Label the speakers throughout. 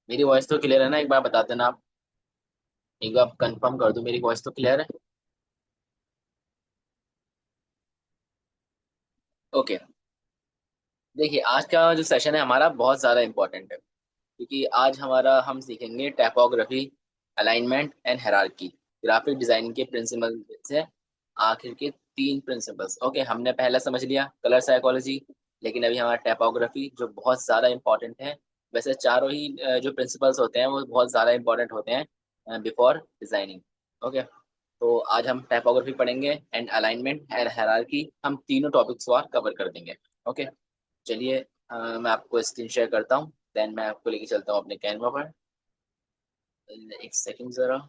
Speaker 1: मेरी वॉइस तो क्लियर है ना? एक बार बता देना आप। एक बार कंफर्म कर दो, मेरी वॉइस तो क्लियर है। ओके। देखिए, आज का जो सेशन है हमारा बहुत ज़्यादा इंपॉर्टेंट है, क्योंकि आज हमारा हम सीखेंगे typography, alignment and hierarchy. Graphic designing के प्रिंसिपल से आखिर के तीन प्रिंसिपल्स। ओके, हमने पहला समझ लिया कलर साइकोलॉजी, लेकिन अभी हमारा टाइपोग्राफी जो बहुत ज़्यादा इंपॉर्टेंट है। वैसे चारों ही जो प्रिंसिपल्स होते हैं वो बहुत ज़्यादा इंपॉर्टेंट होते हैं बिफोर डिजाइनिंग। ओके, तो आज हम टाइपोग्राफी पढ़ेंगे एंड अलाइनमेंट एंड हायरार्की, हम तीनों टॉपिक्स को आज कवर कर देंगे। ओके, चलिए मैं आपको स्क्रीन शेयर करता हूँ, देन मैं आपको लेके चलता हूँ अपने कैनवा पर। एक सेकंड जरा।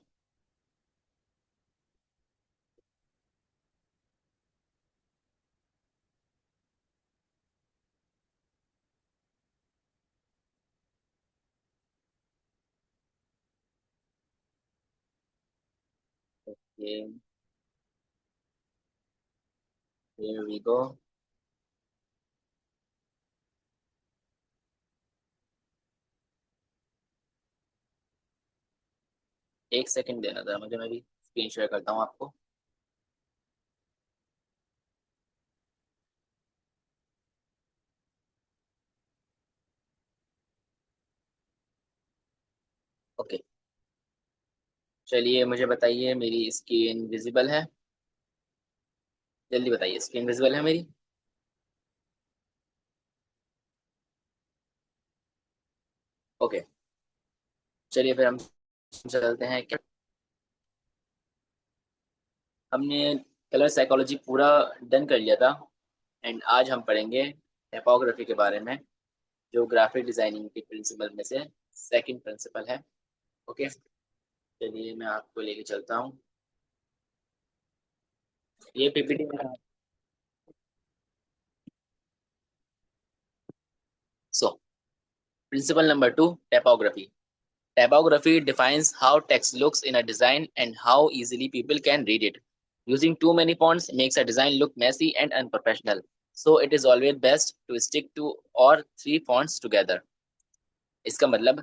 Speaker 1: ये here we go। एक सेकंड देना था मुझे, मैं भी स्क्रीन शेयर करता हूँ आपको। ओके, चलिए मुझे बताइए, मेरी स्क्रीन विजिबल है? जल्दी बताइए, स्क्रीन विजिबल है मेरी? ओके, चलिए फिर हम चलते हैं। क्या हमने कलर साइकोलॉजी पूरा डन कर लिया था, एंड आज हम पढ़ेंगे टाइपोग्राफी के बारे में, जो ग्राफिक डिजाइनिंग के प्रिंसिपल में से सेकंड प्रिंसिपल है। ओके, चलिए मैं आपको लेके चलता हूँ। ये पीपीटी में। So, principal number two, typography. Typography defines how text looks in a design and how easily people can read it. Using too many fonts makes a design look messy and unprofessional. So it is always best to stick to or three fonts together. इसका मतलब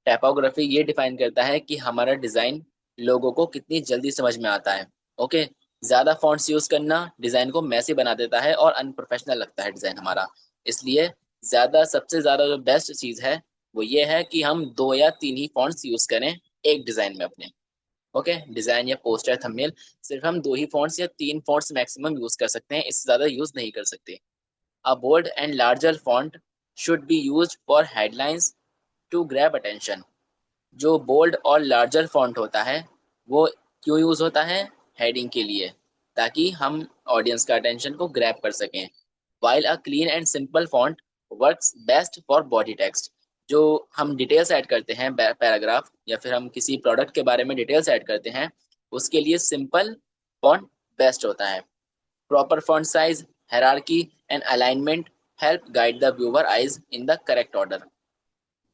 Speaker 1: typography ये define करता है कि हमारा design लोगों को कितनी जल्दी समझ में आता है। ओके, ज्यादा फॉन्ट्स यूज करना डिजाइन को मैसी बना देता है और अनप्रोफेशनल लगता है डिजाइन हमारा। इसलिए सबसे ज्यादा जो बेस्ट चीज है वो ये है कि हम दो या तीन ही फॉन्ट्स यूज करें एक डिजाइन में अपने। ओके, डिजाइन या पोस्टर थंबनेल सिर्फ हम दो ही फॉन्ट्स या तीन फॉन्ट्स मैक्सिमम यूज कर सकते हैं, इससे ज्यादा यूज नहीं कर सकते। A bold and larger font should be used for headlines to grab attention। जो बोल्ड और लार्जर फॉन्ट होता है वो क्यों यूज होता है? हेडिंग के लिए, ताकि हम ऑडियंस का अटेंशन को ग्रैब कर सकें। While a clean and simple font works best for body text. जो हम डिटेल्स ऐड करते हैं पैराग्राफ या फिर हम किसी प्रोडक्ट के बारे में डिटेल्स ऐड करते हैं, उसके लिए सिंपल फॉन्ट बेस्ट होता है। Proper font size, hierarchy and alignment help guide the viewer eyes in the correct order.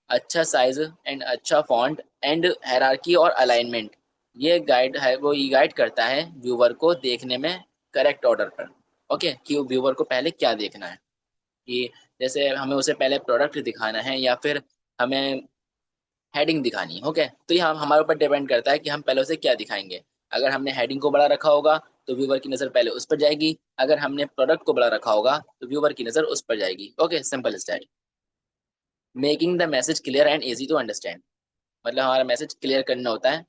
Speaker 1: अच्छा साइज एंड अच्छा फॉन्ट एंड हायरार्की और अलाइनमेंट, ये गाइड करता है व्यूवर को देखने में करेक्ट ऑर्डर पर। ओके, कि व्यूवर को पहले क्या देखना है, कि जैसे हमें उसे पहले प्रोडक्ट दिखाना है या फिर हमें हेडिंग दिखानी है। ओके, तो ये हम हमारे ऊपर डिपेंड करता है कि हम पहले उसे क्या दिखाएंगे। अगर हमने हेडिंग को बड़ा रखा होगा तो व्यूवर की नज़र पहले उस पर जाएगी, अगर हमने प्रोडक्ट को बड़ा रखा होगा तो व्यूवर की नज़र उस पर जाएगी। Okay, simple style. Making the message clear and easy to understand, मतलब हमारा मैसेज क्लियर करना होता है।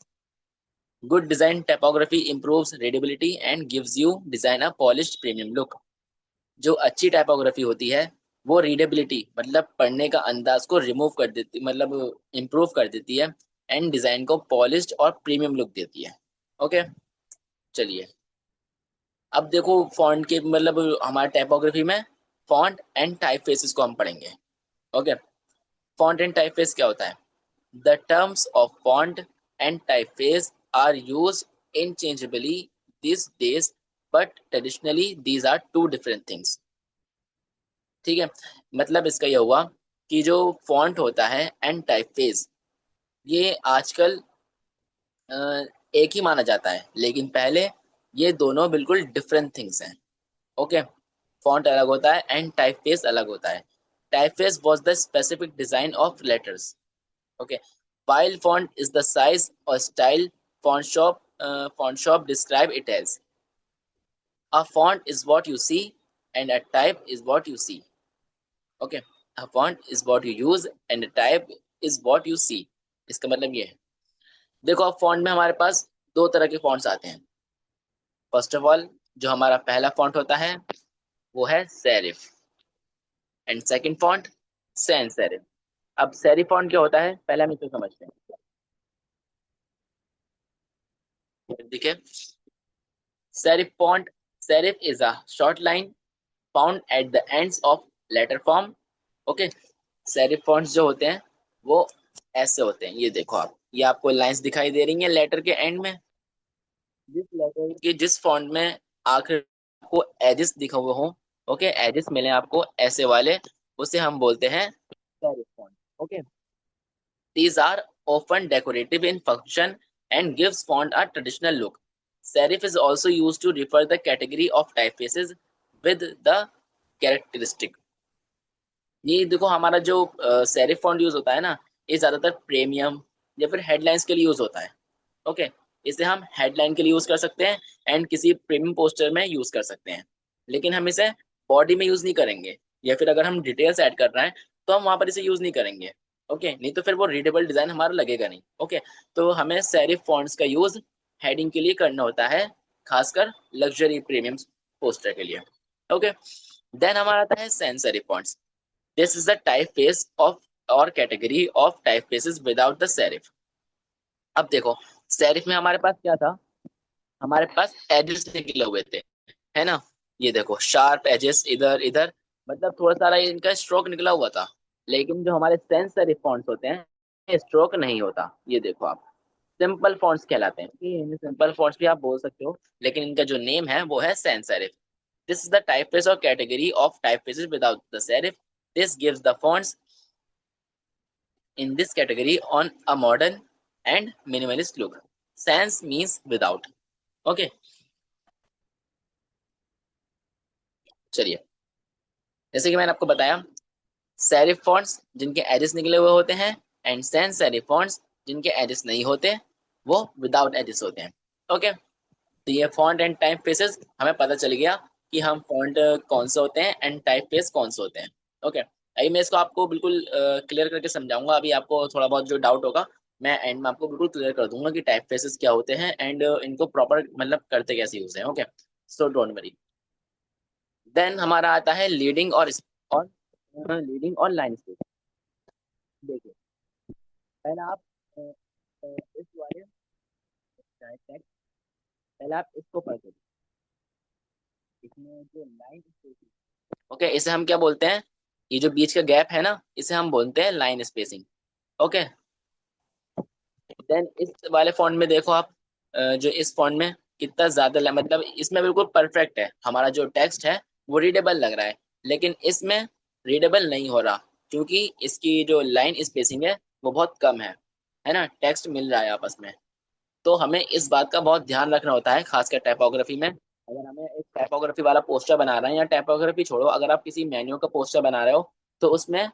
Speaker 1: Good design typography improves readability and gives you design a polished premium look। जो अच्छी टाइपोग्राफी होती है वो रीडेबिलिटी मतलब पढ़ने का अंदाज को रिमूव कर देती, मतलब इम्प्रूव कर देती है, एंड डिजाइन को पॉलिश्ड और प्रीमियम लुक देती है। ओके, चलिए अब देखो फॉन्ट के मतलब हमारे टाइपोग्राफी में फॉन्ट एंड टाइपफेसेस को हम पढ़ेंगे। ओके, फॉन्ट एंड टाइपफेस क्या होता है? The terms of font and typeface are used interchangeably these days, but traditionally these are two different things। ठीक है, मतलब इसका यह हुआ कि जो फॉन्ट होता है एंड टाइपफेस, ये आजकल अ, एक ही माना जाता है, लेकिन पहले ये दोनों बिल्कुल डिफरेंट थिंग्स हैं। ओके, फॉन्ट अलग होता है एंड टाइपफेस अलग होता है। Typeface was the specific design of letters. Okay, while font is the size or style font shop describe it as. A font is what you see and a type is what you see. Okay, a font is what you use and a type is what you see. इसका मतलब ये है, देखो अब font में हमारे पास दो तरह के फॉन्ट्स आते हैं. फर्स्ट ऑफ ऑल जो हमारा पहला फॉन्ट होता है वो है serif and second font sans serif. अब सेरिफ फॉन्ट क्या होता है पहले हम इसको समझते हैं. देखिए, serif font, serif is a short line found at the ends of letter form. Okay, serif fonts जो होते हैं वो ऐसे होते हैं. ये देखो आप, ये आपको लाइंस दिखाई दे रही हैं लेटर के एंड में. जिस लेटर के जिस फॉन्ट में आखिर आपको एजेस दिखा हुए हो, ओके, एजेस मिले आपको ऐसे वाले, उसे हम बोलते हैं serif font. Okay, these are often decorative in function and gives font a traditional look. Serif is also used to refer the category of typefaces with the characteristic. ये देखो हमारा जो सेरिफ फॉन्ट यूज होता है ना, ये ज्यादातर premium या फिर हेडलाइंस के लिए यूज होता है. ओके, इसे हम हेडलाइन के लिए यूज कर सकते हैं एंड किसी प्रीमियम पोस्टर में यूज कर सकते हैं, लेकिन हम इसे बॉडी में यूज नहीं करेंगे, या फिर अगर हम डिटेल्स ऐड कर रहे हैं तो हम वहां पर इसे यूज नहीं करेंगे. ओके, नहीं तो फिर वो रीडेबल डिजाइन हमारा लगेगा नहीं. ओके, तो हमें सेरिफ फॉन्ट्स का यूज हेडिंग के लिए करना होता है, खासकर लग्जरी प्रीमियम पोस्टर के लिए. ओके, देन हमारा आता है sans serif fonts. This is the typeface of or category of typefaces without the serif. अब देखो, सेरिफ में हमारे पास क्या था, हमारे पास एजेस निकले हुए थे, है ना. ये देखो शार्प एजेस इधर इधर, मतलब थोड़ा सारा इनका स्ट्रोक निकला हुआ था. लेकिन जो हमारे सेंस सेरिफ फॉन्ट्स होते हैं स्ट्रोक नहीं होता. ये देखो आप, सिंपल फॉन्ट्स कहलाते हैं. ये सिंपल फॉन्ट्स भी आप बोल सकते हो, लेकिन इनका जो नेम है वो है sans serif. This is the typeface और category of typefaces without the serif. This gives the fonts in this category on a modern and minimalist look. Sans means without. Okay. चलिए, जैसे कि मैंने आपको बताया, सेरिफ फॉन्ट्स जिनके edges निकले हुए होते हैं एंड सैंस सेरिफ फॉन्ट्स जिनके एजेस नहीं होते, वो विदाउट एजेस होते हैं. ओके, तो ये फॉन्ट एंड टाइप फेसेस हमें पता चल गया कि हम फॉन्ट कौन से होते हैं एंड टाइप फेस कौन से होते हैं. ओके, अभी मैं इसको आपको बिल्कुल क्लियर करके समझाऊंगा. अभी आपको थोड़ा बहुत जो डाउट होगा मैं एंड में आपको बिल्कुल क्लियर कर दूंगा कि टाइप फेसेस क्या होते हैं एंड इनको प्रॉपर मतलब करते कैसे यूज है. Okay, so don't worry. Then हमारा आता है लीडिंग और लीडिंग और लाइन स्पेस. देखिए, पहले आप इस वाले टेक्स्ट, पहले आप इसको पढ़ते, इसमें जो लाइन स्पेसिंग, ओके, इसे हम क्या बोलते हैं, ये जो बीच का गैप है ना, इसे हम बोलते हैं लाइन स्पेसिंग. ओके, देन इस वाले फॉन्ट में देखो आप, जो इस फॉन्ट में कितना ज्यादा मतलब इसमें बिल्कुल परफेक्ट है, हमारा जो टेक्स्ट है वो रीडेबल लग रहा है, लेकिन इसमें रीडेबल नहीं हो रहा क्योंकि इसकी जो लाइन स्पेसिंग है वो बहुत कम है ना, टेक्स्ट मिल रहा है आपस में. तो हमें इस बात का बहुत ध्यान रखना होता है, खासकर टाइपोग्राफी में. अगर हमें एक टाइपोग्राफी वाला पोस्टर बना रहे हैं, या टाइपोग्राफी छोड़ो, अगर आप किसी मेन्यू का पोस्टर बना रहे हो तो उसमें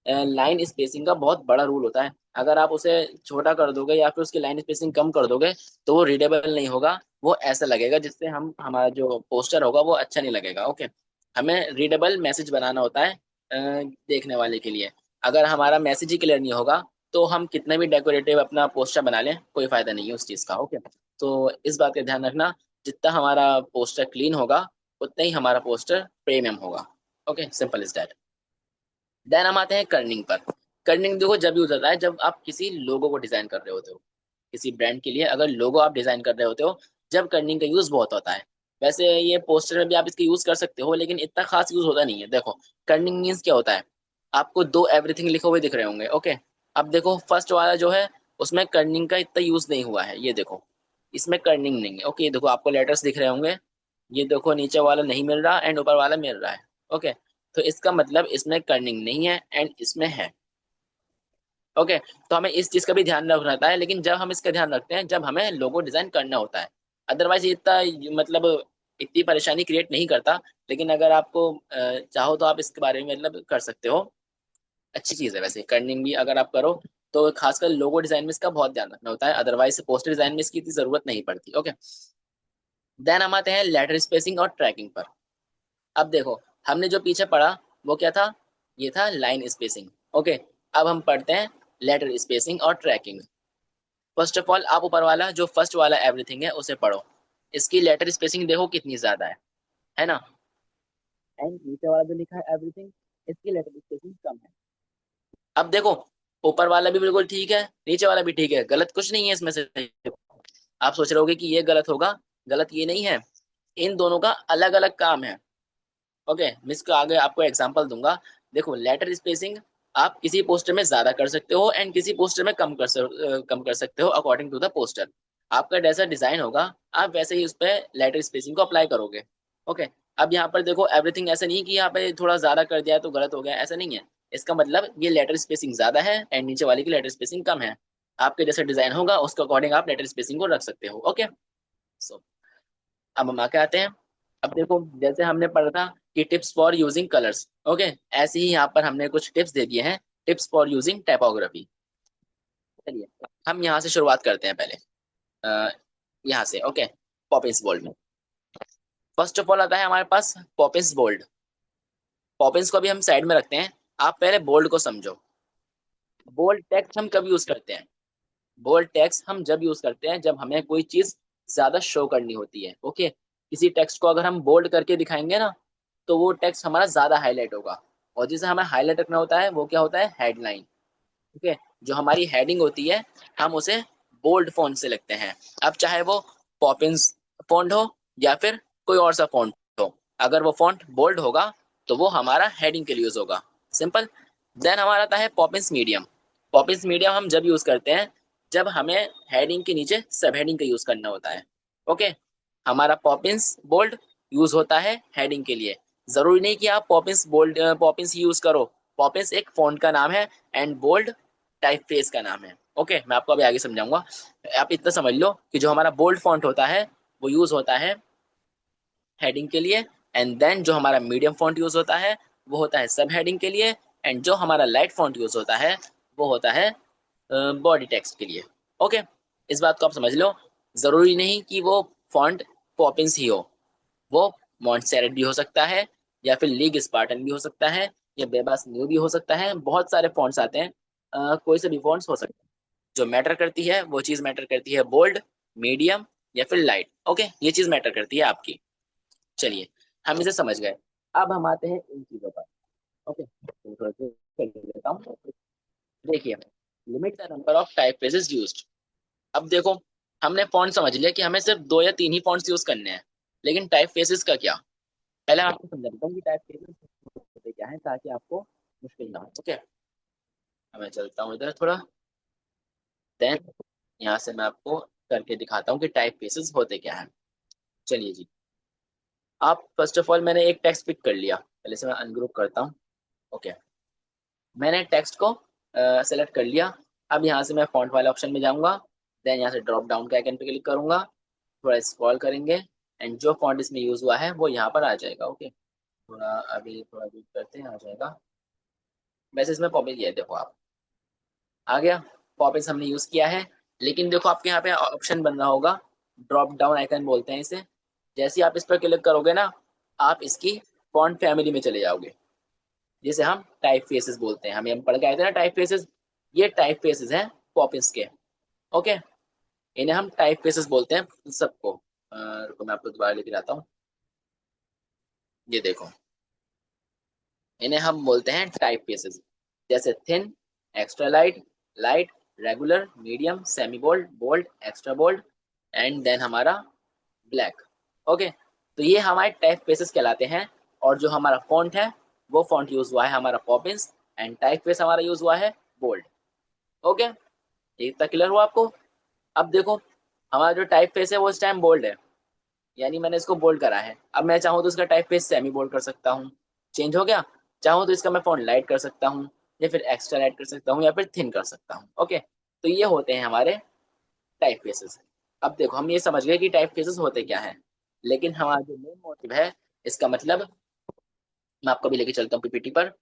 Speaker 1: लाइन स्पेसिंग का बहुत बड़ा रूल होता है. अगर आप उसे छोटा कर दोगे या फिर उसकी लाइन स्पेसिंग कम कर दोगे तो वो रीडेबल नहीं होगा, वो ऐसा लगेगा जिससे हम हमारा जो पोस्टर होगा वो अच्छा नहीं लगेगा. ओके, हमें रीडेबल मैसेज बनाना होता है देखने वाले के लिए. अगर हमारा मैसेज ही क्लियर नहीं होगा तो हम कितना भी डेकोरेटिव अपना पोस्टर बना लें, कोई फायदा नहीं है उस चीज का. ओके, तो इस बात का ध्यान रखना, जितना हमारा पोस्टर क्लीन होगा उतना ही हमारा पोस्टर प्रीमियम होगा. Okay, simple is that. Then हम आते हैं कर्निंग पर. कर्निंग देखो जब यूज होता है जब आप किसी लोगो को डिजाइन कर रहे होते हो, किसी ब्रांड के लिए अगर लोगो आप डिजाइन कर रहे होते हो, जब कर्निंग का यूज बहुत होता है. वैसे ये पोस्टर में भी आप इसका यूज कर सकते हो, लेकिन इतना खास यूज होता नहीं है. देखो, कर्निंग मीन्स क्या होता है, आपको दो एवरीथिंग लिखे हुए दिख रहे होंगे. ओके, अब देखो फर्स्ट वाला जो है उसमें कर्निंग का इतना यूज नहीं हुआ है. ये देखो, इसमें कर्निंग नहीं है. ओके, ये देखो आपको लेटर्स दिख रहे होंगे, ये देखो नीचे वाला नहीं मिल रहा एंड ऊपर वाला मिल रहा है. ओके, तो इसका मतलब इसमें कर्निंग नहीं है एंड इसमें है. ओके, तो हमें इस चीज का भी ध्यान रखना होता है, लेकिन जब हम इसका ध्यान रखते हैं जब हमें लोगो डिजाइन करना होता है. अदरवाइज ये इतना मतलब इतनी परेशानी क्रिएट नहीं करता. लेकिन अगर आपको चाहो तो आप इसके बारे में मतलब कर सकते हो. अच्छी चीज है वैसे कर्निंग भी अगर आप करो तो खासकर लोगो डिजाइन में इसका बहुत ध्यान रखना होता है, अदरवाइज पोस्टर डिजाइन में इसकी इतनी जरूरत नहीं पड़ती। ओके, देन हम आते हैं लेटर स्पेसिंग और ट्रैकिंग पर। अब देखो, हमने जो पीछे पढ़ा वो क्या था, ये था लाइन स्पेसिंग। ओके, अब हम पढ़ते हैं लेटर स्पेसिंग और ट्रैकिंग। फर्स्ट ऑफ ऑल आप ऊपर वाला जो फर्स्ट वाला एवरीथिंग है उसे पढ़ो। इसकी लेटर स्पेसिंग देखो कितनी ज्यादा है ना। एंड नीचे वाला जो लिखा है एवरीथिंग, इसकी लेटर स्पेसिंग कम है। अब देखो, ऊपर वाला भी बिल्कुल ठीक है, नीचे वाला भी ठीक है, गलत कुछ नहीं है इसमें से। आप सोच रहे होगे कि ये गलत होगा, गलत ये नहीं है, इन दोनों का अलग अलग काम है। ओके, मैं इसको आगे आपको एग्जांपल दूंगा। देखो, लेटर स्पेसिंग आप किसी पोस्टर में ज्यादा कर सकते हो एंड किसी पोस्टर में कम कर सकते हो अकॉर्डिंग टू द पोस्टर। आपका जैसा डिजाइन होगा आप वैसे ही उस पर लेटर स्पेसिंग को अप्लाई करोगे। ओके, अब यहाँ पर देखो एवरीथिंग ऐसा नहीं कि यहाँ पे थोड़ा ज्यादा कर दिया है तो गलत हो गया, ऐसा नहीं है। इसका मतलब ये लेटर स्पेसिंग ज्यादा है एंड नीचे वाले की लेटर स्पेसिंग कम है। आपके जैसा डिजाइन होगा उसके अकॉर्डिंग आप लेटर स्पेसिंग को रख सकते हो। ओके, सो अब हम आके आते हैं। अब देखो, जैसे हमने पढ़ा था कि tips for using colours, okay, ऐसे ही यहाँ पर हमने कुछ टिप्स दे दिए हैं, टिप्स फॉर यूजिंग टाइपोग्राफी। चलिए, हम यहाँ से शुरुआत करते हैं पहले, अ, यहाँ से। ओके, पॉपिंस बोल्ड में फर्स्ट ऑफ ऑल आता है हमारे पास पॉपिंस बोल्ड। पॉपिंस को अभी हम साइड में रखते हैं, आप पहले बोल्ड को समझो। बोल्ड टेक्स्ट हम कब यूज करते हैं? बोल्ड टेक्स्ट हम जब यूज करते हैं जब हमें कोई चीज ज्यादा शो करनी होती है। ओके, किसी टेक्स्ट को अगर हम बोल्ड करके दिखाएंगे ना, तो वो टेक्स्ट हमारा ज्यादा हाईलाइट होगा। और जिसे हमें हाईलाइट रखना होता है वो क्या होता है, हेडलाइन। ओके, जो हमारी हेडिंग होती है हम उसे बोल्ड फॉन्ट से लिखते हैं। अब चाहे वो पॉपिंस फॉन्ट हो या फिर कोई और सा फॉन्ट हो, अगर वो फॉन्ट बोल्ड होगा तो वो हमारा हेडिंग के लिए यूज होगा। सिंपल। देन हमारा आता है पॉपिंस मीडियम। पॉपिंस मीडियम हम जब यूज करते हैं जब हमें हेडिंग के नीचे सब हेडिंग का यूज करना होता है। ओके, हमारा पॉपिंस बोल्ड यूज होता है हेडिंग के लिए। जरूरी नहीं कि आप पॉपिंस बोल्ड पॉपिंस यूज करो। पॉपिंस एक फॉन्ट का नाम है एंड बोल्ड टाइप फेस का नाम है। ओके, मैं आपको अभी आगे समझाऊंगा। आप इतना समझ लो कि जो हमारा बोल्ड फॉन्ट होता है वो यूज होता है हेडिंग के लिए, एंड देन जो हमारा मीडियम फॉन्ट यूज होता है वो होता है सब हेडिंग के लिए, एंड जो हमारा लाइट फॉन्ट यूज होता है वो होता है बॉडी टेक्स्ट के लिए। ओके, इस बात को आप समझ लो। जरूरी नहीं कि वो फॉन्ट पॉपिंस ही हो, वो मॉन्टसेरेट भी हो सकता है, या फिर लीग स्पार्टन भी हो सकता है, या बेबास न्यू भी हो सकता है। बहुत सारे फॉन्ट्स आते हैं, कोई से भी फॉन्ट्स हो सकते हैं। जो मैटर करती है वो चीज मैटर करती है बोल्ड, मीडियम या फिर लाइट। ओके, ये चीज मैटर करती है आपकी। चलिए, हम इसे समझ गए। अब हम आते हैं इन चीजों पर। ओके, तो थोड़ा सा कर देता हूँ। देखिए, limit the number of type faces used. अब देखो, हमने फॉन्ट समझ लिया कि हमें सिर्फ 2 या 3 ही फॉन्ट्स यूज करने हैं, लेकिन टाइप फेसेस का क्या? पहले मैं आपको समझा देता हूँ कि टाइप फेसेस होते क्या है, ताकि आपको मुश्किल ना हो। ओके, अब मैं चलता हूँ इधर थोड़ा, देन यहाँ से मैं आपको करके दिखाता हूँ कि टाइप फेसेस होते क्या है। चलिए जी, आप फर्स्ट ऑफ ऑल मैंने एक टेक्स्ट पिक कर लिया, पहले से मैं अनग्रुप करता हूँ। ओके, मैंने टेक्स्ट को सेलेक्ट कर लिया। अब यहाँ से मैं फॉन्ट वाले ऑप्शन में जाऊंगा, देन यहाँ से ड्रॉप डाउन के आइकन पे क्लिक करूंगा, थोड़ा स्क्रॉल करेंगे एंड जो फॉन्ट इसमें यूज हुआ है वो यहाँ पर आ जाएगा। ओके, थोड़ा अभी थोड़ा वेट करते हैं, आ जाएगा। वैसे इसमें पॉपिंग किया है, देखो आप, आ गया। पॉपिंग हमने यूज किया है, लेकिन देखो आपके यहाँ पे ऑप्शन बन रहा होगा, ड्रॉप डाउन आइकन बोलते हैं इसे। जैसे ही आप इस पर क्लिक करोगे ना, आप इसकी फॉन्ट फैमिली में चले जाओगे, जिसे हम टाइप फेसेस बोलते हैं। हम पढ़ के आए थे ना टाइप फेसेस, ये टाइप फेसेस हैं पॉपिंस के। ओके, इन्हें हम टाइप फेसेस बोलते हैं सबको। रुको मैं आपको दोबारा लेके आता हूँ, ये देखो, इन्हें हम बोलते हैं टाइप फेसेस। जैसे thin, extra light, light, regular, medium, semi bold, bold, extra bold, and then हमारा ब्लैक। ओके, तो ये हमारे टाइप फेसेस कहलाते हैं। और जो हमारा फॉन्ट है वो फॉन्ट यूज हुआ है हमारा पॉपिंस, एंड टाइप फेस हमारा यूज हुआ है बोल्ड। ओके, ये इतना क्लियर हुआ आपको? अब देखो, हमारा जो टाइप फेस है वो इस टाइम बोल्ड है, यानी मैंने इसको बोल्ड करा है। अब मैं चाहूँ तो इसका टाइप फेस सेमी बोल्ड कर सकता हूँ, चेंज हो गया। चाहूँ तो इसका मैं फॉन्ट लाइट कर सकता हूँ, या फिर एक्स्ट्रा लाइट कर सकता हूँ, या फिर थिन कर सकता हूँ। ओके, तो ये होते हैं हमारे टाइप फेसेस। अब देखो, हम ये समझ गए कि टाइप फेसेस होते क्या है, लेकिन हमारा जो मेन मोटिव है इसका मतलब, मैं आपको भी लेके चलता हूँ पीपीटी पर।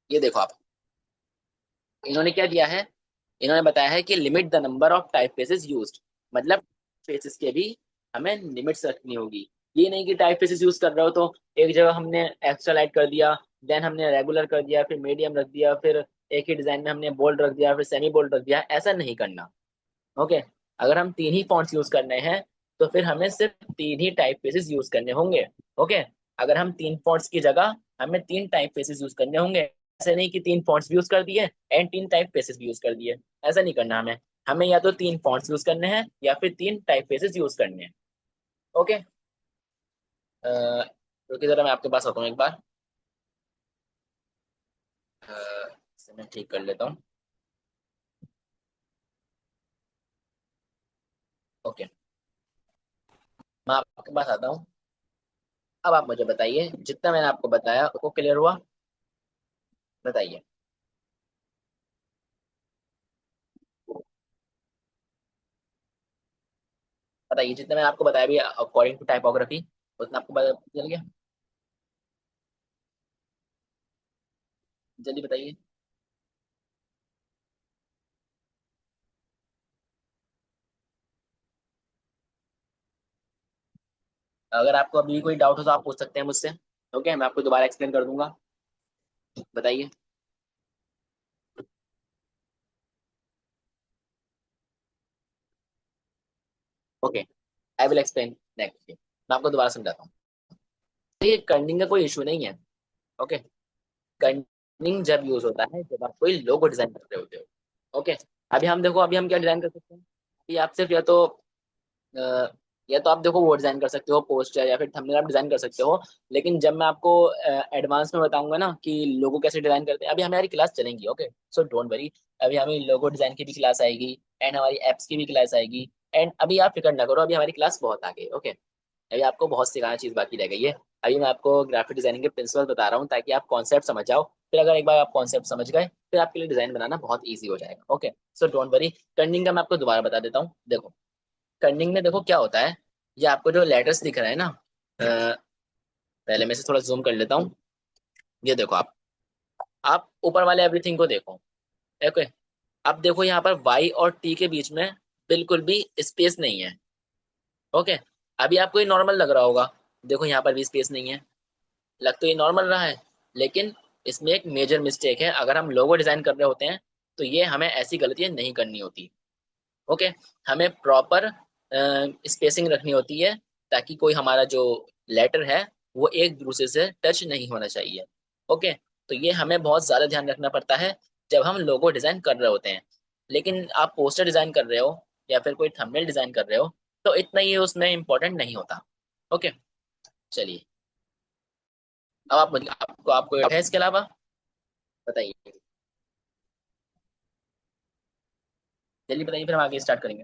Speaker 1: ये देखो आप, इन्होंने क्या दिया है, इन्होंने बताया है कि limit the number of type faces used, मतलब फेसेस के भी हमें लिमिट्स रखनी होगी। ये नहीं कि टाइप फेसेस यूज कर रहे हो तो एक जगह हमने एक्स्ट्रा लाइट कर दिया, देन हमने रेगुलर कर दिया, फिर मीडियम रख दिया, फिर एक ही डिजाइन में हमने बोल्ड रख दिया, फिर सेमी बोल्ड रख दिया, ऐसा नहीं करना। ओके, अगर हम तीन ही फॉन्ट्स यूज करने हैं तो फिर हमें सिर्फ तीन ही टाइप फेसेस यूज करने होंगे। ओके, अगर हम तीन फॉन्ट्स की जगह हमें तीन टाइप फेसेस यूज करने होंगे। ऐसे नहीं कि तीन फॉन्ट्स भी यूज कर दिए एंड तीन टाइप फेसेस भी यूज कर दिए, ऐसा नहीं करना हमें। हमें या तो तीन फॉन्ट्स यूज करने हैं या फिर तीन टाइप फेसेस यूज करने हैं। ओके, रुकिए जरा मैं आपके पास आता हूँ एक बार। इसे मैं ठीक कर लेता हूँ। ओके, मैं आपके पास आता हूँ। अब आप मुझे बताइए, जितना मैंने आपको बताया वो क्लियर हुआ? बताइए। बताइए, जितना मैंने आपको बताया भी अकॉर्डिंग टू टाइपोग्राफी, उतना आपको पता चल गया? जल्दी बताइए। अगर आपको अभी भी कोई डाउट हो तो आप पूछ सकते हैं मुझसे। ओके, मैं आपको दोबारा एक्सप्लेन कर दूंगा। बताइए। Okay, I will explain next. मैं आपको दोबारा समझाता हूँ। ये कर्निंग का कोई इशू नहीं है। ओके, कर्निंग जब यूज होता है जब आप कोई लोगो डिजाइन कर रहे होते हो। ओके, अभी हम देखो, अभी हम क्या डिजाइन कर सकते हैं? अभी आप सिर्फ अ, या तो आप देखो वो डिजाइन कर सकते हो पोस्टर या फिर थंबनेल आप डिजाइन कर सकते हो। लेकिन जब मैं आपको एडवांस में बताऊंगा ना कि लोगो कैसे डिजाइन करते हैं, अभी हमारी क्लास चलेंगी। Okay, so don't worry. अभी हमें लोगो डिजाइन की भी क्लास आएगी एंड हमारी एप्स की भी क्लास आएगी। एंड अभी आप फिक्र ना करो, अभी हमारी क्लास बहुत आगे। ओके, अभी आपको बहुत सिखाना चीज बाकी रह गई है। अभी मैं आपको ग्राफिक डिजाइनिंग के प्रिंसिपल बता रहा हूँ ताकि आप कॉन्सेप्ट समझ जाओ। फिर अगर एक बार आप कॉन्सेप्ट समझ गए फिर आपके लिए डिजाइन बनाना बहुत ईजी हो जाएगा। Okay, so don't worry. Corning का मैं आपको दोबारा बता देता हूँ। देखो, कर्निंग में देखो क्या होता है। ये आपको जो लेटर्स दिख रहा है ना, पहले मैं इसे थोड़ा जूम कर लेता हूँ। ये देखो आप ऊपर वाले एवरीथिंग को देखो। ओके, अब देखो यहाँ पर वाई और टी के बीच में बिल्कुल भी स्पेस नहीं है। ओके, अभी आपको ये नॉर्मल लग रहा होगा। देखो यहाँ पर भी स्पेस नहीं है, लग तो ये नॉर्मल रहा है। लेकिन इसमें एक मेजर मिस्टेक है। अगर हम लोगो डिजाइन कर रहे होते हैं तो ये हमें ऐसी गलतियां नहीं करनी होती। ओके, हमें प्रॉपर स्पेसिंग रखनी होती है ताकि कोई हमारा जो लेटर है वो एक दूसरे से टच नहीं होना चाहिए। ओके, तो ये हमें बहुत ज्यादा ध्यान रखना पड़ता है जब हम लोगो डिजाइन कर रहे होते हैं। लेकिन आप पोस्टर डिजाइन कर रहे हो या फिर कोई थंबनेल डिजाइन कर रहे हो तो इतना ये उसमें इम्पोर्टेंट नहीं होता। ओके, चलिए। अब आप मुझे आपको है इसके अलावा? बताइए, जल्दी बताइए, फिर हम आगे स्टार्ट करेंगे।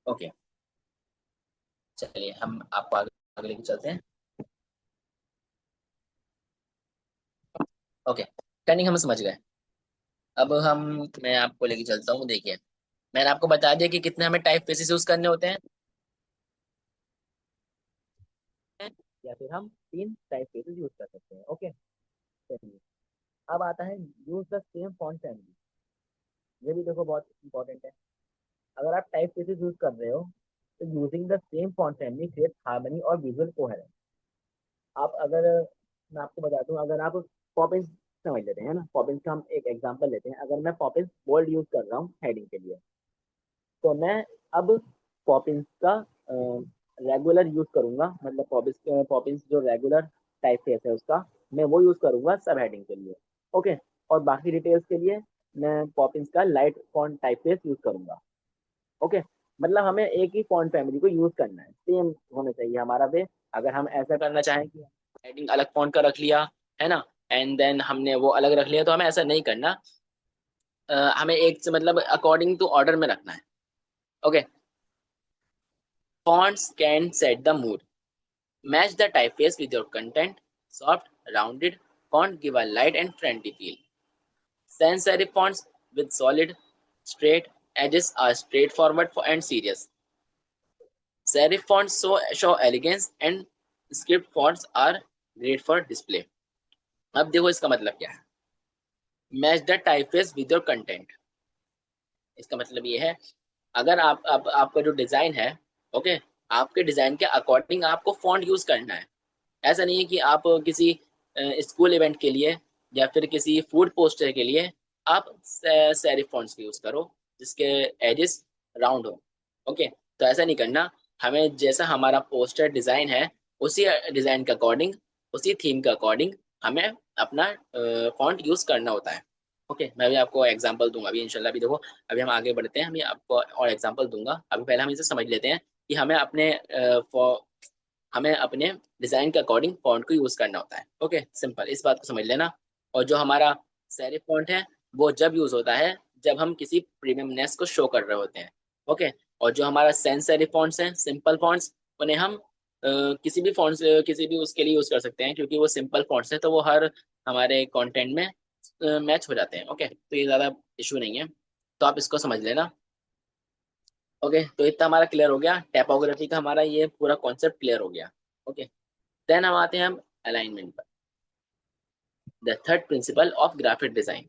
Speaker 1: ओके, चलिए हम आपको आगे आगे लेके चलते हैं। ओके, टर्निंग हम समझ गए। अब हम मैं आपको लेके चलता हूँ। देखिए, मैंने आपको बता दिया कि कितने हमें टाइप फेसेस यूज करने होते हैं, या फिर हम तीन टाइप फेसेस यूज कर सकते हैं। ओके, चलिए। अब आता है use the same font family. ये भी देखो बहुत इंपॉर्टेंट है। अगर आप टाइप फेसेस यूज कर रहे हो तो using the same font family create harmony और विजुअल कोहेरेंस। आप अगर मैं आपको बता दूं, अगर आप पॉपिंस समझ लेते हैं ना, पॉपिंस का हम एक एग्जांपल लेते हैं। अगर मैं पॉपिंस बोल्ड यूज कर रहा हूँ हेडिंग के लिए, तो मैं अब पॉपिंस का रेगुलर यूज करूंगा, मतलब पॉपिंस पॉपिंस जो रेगुलर टाइप फेस है उसका मैं वो यूज करूंगा सब हेडिंग के लिए। ओके, और बाकी डिटेल्स के लिए मैं पॉपिंस का light font type face use करूंगा। ओके, मतलब हमें एक ही फॉन्ट फैमिली को यूज करना है, सेम होना चाहिए हमारा वे। अगर हम ऐसा करना चाहें कि हेडिंग अलग फॉन्ट का रख लिया है ना, एंड देन हमने वो अलग रख लिया, तो हमें ऐसा नहीं करना। हमें एक से मतलब अकॉर्डिंग टू ऑर्डर में रखना है। Okay, fonts can set the mood. Match the typeface with your content. Soft, rounded font give a light and friendly feel. Sans serif fonts with solid, straight edges are straightforward and serious. Serif fonts show elegance and script fonts are great for display. अब देखो इसका मतलब क्या है, match the typeface with your content. इसका मतलब ये है, अगर आपका जो डिजाइन है, ओके, आपके डिजाइन के अकॉर्डिंग आपको फॉन्ट यूज करना है। ऐसा नहीं है कि आप किसी स्कूल इवेंट के लिए या फिर किसी फूड पोस्टर के लिए आप सेरिफ फॉन्ट्स यूज करो जिसके एजेस राउंड हो। ओके, तो ऐसा नहीं करना। हमें जैसा हमारा पोस्टर डिजाइन है उसी डिजाइन के अकॉर्डिंग, उसी थीम के अकॉर्डिंग हमें अपना फॉन्ट यूज करना होता है। ओके, मैं भी आपको एग्जांपल दूंगा अभी इंशाल्लाह। भी देखो, अभी हम आगे बढ़ते हैं, हम आपको और एग्जांपल दूंगा। अभी पहले हम इसे समझ लेते हैं कि हमें अपने डिजाइन के अकॉर्डिंग फॉन्ट को यूज करना होता है। ओके, सिंपल, इस बात को समझ लेना। और जो हमारा सेरिफ फॉन्ट है वो जब यूज होता है जब हम किसी प्रीमियमनेस को शो कर रहे होते हैं। ओके, और जो हमारा सेंस सेरिफ फॉन्ट्स हैं, सिंपल फॉन्ट्स, उन्हें हम किसी भी फॉन्ट्स किसी भी उसके लिए यूज कर सकते हैं, क्योंकि वो सिंपल फॉन्ट्स हैं तो वो हर हमारे कंटेंट में मैच हो जाते हैं। ओके, तो ये ज्यादा इशू नहीं है, तो आप इसको समझ लेना। ओके, तो इतना हमारा क्लियर हो गया, टाइपोग्राफी का हमारा ये पूरा कॉन्सेप्ट क्लियर हो गया। ओके, देन हम आते हैं हम अलाइनमेंट पर, the third principal of graphic design.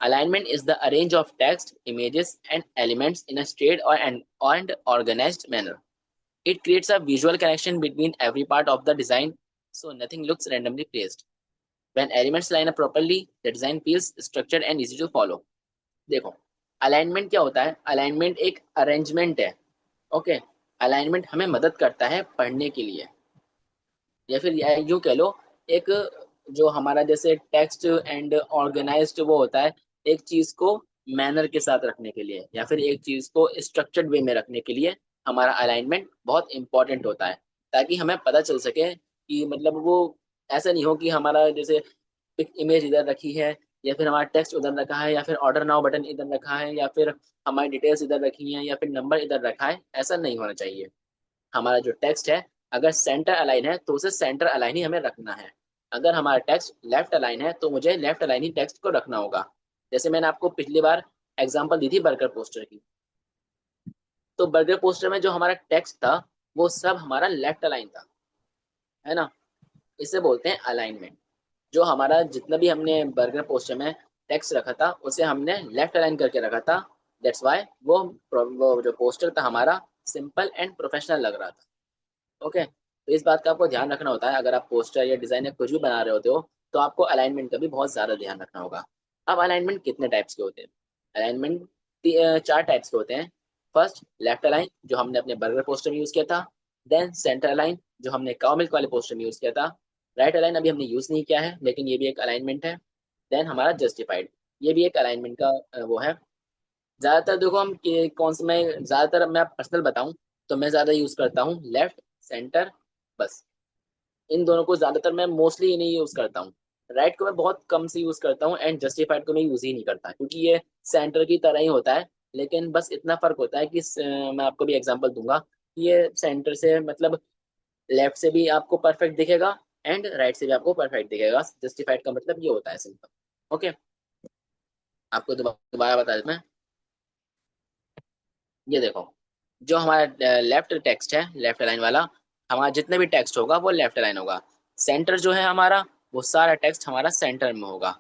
Speaker 1: Alignment is the arrange of text, images, and elements in a straight and organized manner. It creates a visual connection between every part of the design, so nothing looks randomly placed. When elements line up properly, the design feels structured and easy to follow. देखो, alignment क्या होता है? Alignment एक arrangement है। Okay, alignment हमें मदद करता है पढ़ने के लिए, या फिर यूं कह लो, एक जो हमारा जैसे टेक्स्ट एंड ऑर्गेनाइज्ड वो होता है, एक चीज को मैनर के साथ रखने के लिए या फिर एक चीज को स्ट्रक्चर्ड वे में रखने के लिए हमारा अलाइनमेंट बहुत इंपॉर्टेंट होता है, ताकि हमें पता चल सके कि मतलब वो ऐसा नहीं हो कि हमारा जैसे एक इमेज इधर रखी है, या फिर हमारा टेक्स्ट उधर रखा है, या फिर ऑर्डर नाउ बटन इधर रखा है, या फिर हमारी डिटेल्स इधर रखी हैं, या फिर नंबर इधर रखा है। ऐसा नहीं होना चाहिए। हमारा जो टेक्स्ट है अगर सेंटर अलाइन है तो उसे सेंटर अलाइन ही हमें रखना है। अगर हमारा टेक्स्ट लेफ्ट अलाइन है तो मुझे लेफ्ट अलाइन ही टेक्स्ट को रखना होगा। जैसे मैंने आपको पिछली बार एग्जांपल दी थी बर्गर पोस्टर की, तो बर्गर पोस्टर में जो हमारा टेक्स्ट था वो सब हमारा लेफ्ट अलाइन था, है ना। इसे बोलते हैं अलाइनमेंट। जो हमारा जितना भी हमने बर्गर पोस्टर में टेक्स्ट रखा था उसे हमने लेफ्ट अलाइन करके रखा था। दैट्स वाई वो जो पोस्टर था हमारा सिंपल एंड प्रोफेशनल लग रहा था। ओके, तो इस बात का आपको ध्यान रखना होता है। अगर आप पोस्टर या डिजाइन या कुछ भी बना रहे होते हो तो आपको अलाइनमेंट का भी बहुत ज्यादा ध्यान रखना होगा। अब अलाइनमेंट कितने टाइप्स के होते हैं? अलाइनमेंट चार टाइप्स के होते हैं। फर्स्ट, लेफ्ट अलाइन, जो हमने अपने बर्गर पोस्टर में यूज किया था। देन सेंटर अलाइन, जो हमने काउ मिल्क वाले पोस्टर में यूज किया था। राइट अलाइन अभी हमने यूज नहीं किया है लेकिन ये भी एक अलाइनमेंट है। देन हमारा जस्टिफाइड, ये भी एक अलाइनमेंट का वो है। ज्यादातर देखो हम कौन सा, मैं ज्यादातर मैं पर्सनल बताऊं तो मैं ज्यादा यूज करता हूँ लेफ्ट, सेंटर, बस। इन दोनों को ज्यादातर मैं मोस्टली नहीं यूज करता हूँ। राइट को मैं बहुत कम से यूज करता हूँ एंड जस्टिफाइड को मैं यूज ही नहीं करता, क्योंकि ये सेंटर की तरह ही होता है। लेकिन बस इतना फर्क होता है कि मैं आपको भी एग्जांपल दूंगा कि ये सेंटर से मतलब लेफ्ट से भी आपको परफेक्ट दिखेगा एंड राइट से भी आपको परफेक्ट दिखेगा। जस्टिफाइड का मतलब ये होता है, सिंपल। ओके, आपको दोबारा बता देता मैं। ये देखो, जो हमारा लेफ्ट टेक्स्ट है, लेफ्ट अलाइन वाला, हमारा जितने भी टेक्स्ट होगा वो लेफ्ट अलाइन होगा। सेंटर जो है हमारा, वो सारा टेक्स्ट हमारा सेंटर में होगा।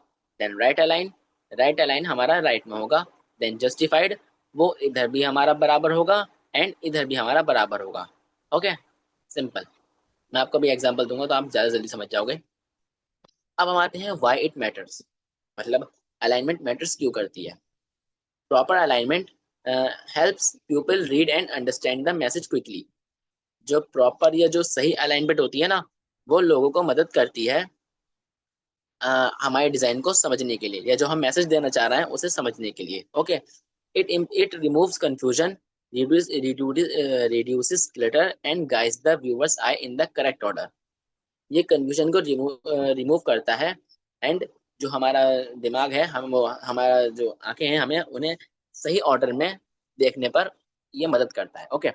Speaker 1: Then right align, right align हमारा राइट में होगा। देन जस्टिफाइड, वो इधर भी हमारा बराबर होगा एंड इधर भी हमारा बराबर होगा। Okay, simple. मैं आपको भी एग्जांपल दूंगा तो आप ज्यादा जल्दी समझ जाओगे। अब हम आते हैं व्हाई इट मैटर्स, मतलब अलाइनमेंट मैटर्स क्यों करती है। Proper alignment helps people read and understand the message quickly. जो प्रॉपर या जो सही अलाइनमेंट होती है ना, वो लोगों को मदद करती है हमारे डिजाइन को समझने के लिए, या जो हम मैसेज देना चाह रहे हैं उसे समझने के लिए। Okay, it removes confusion, reduces clutter and guides the viewer's eye in the correct order। ये कंफ्यूजन को रिमूव करता है एंड जो हमारा दिमाग है, हम वो हमारा जो आंखें हैं, हमें उन्हें सही ऑर्डर में देखने पर ये मदद करता है। Okay,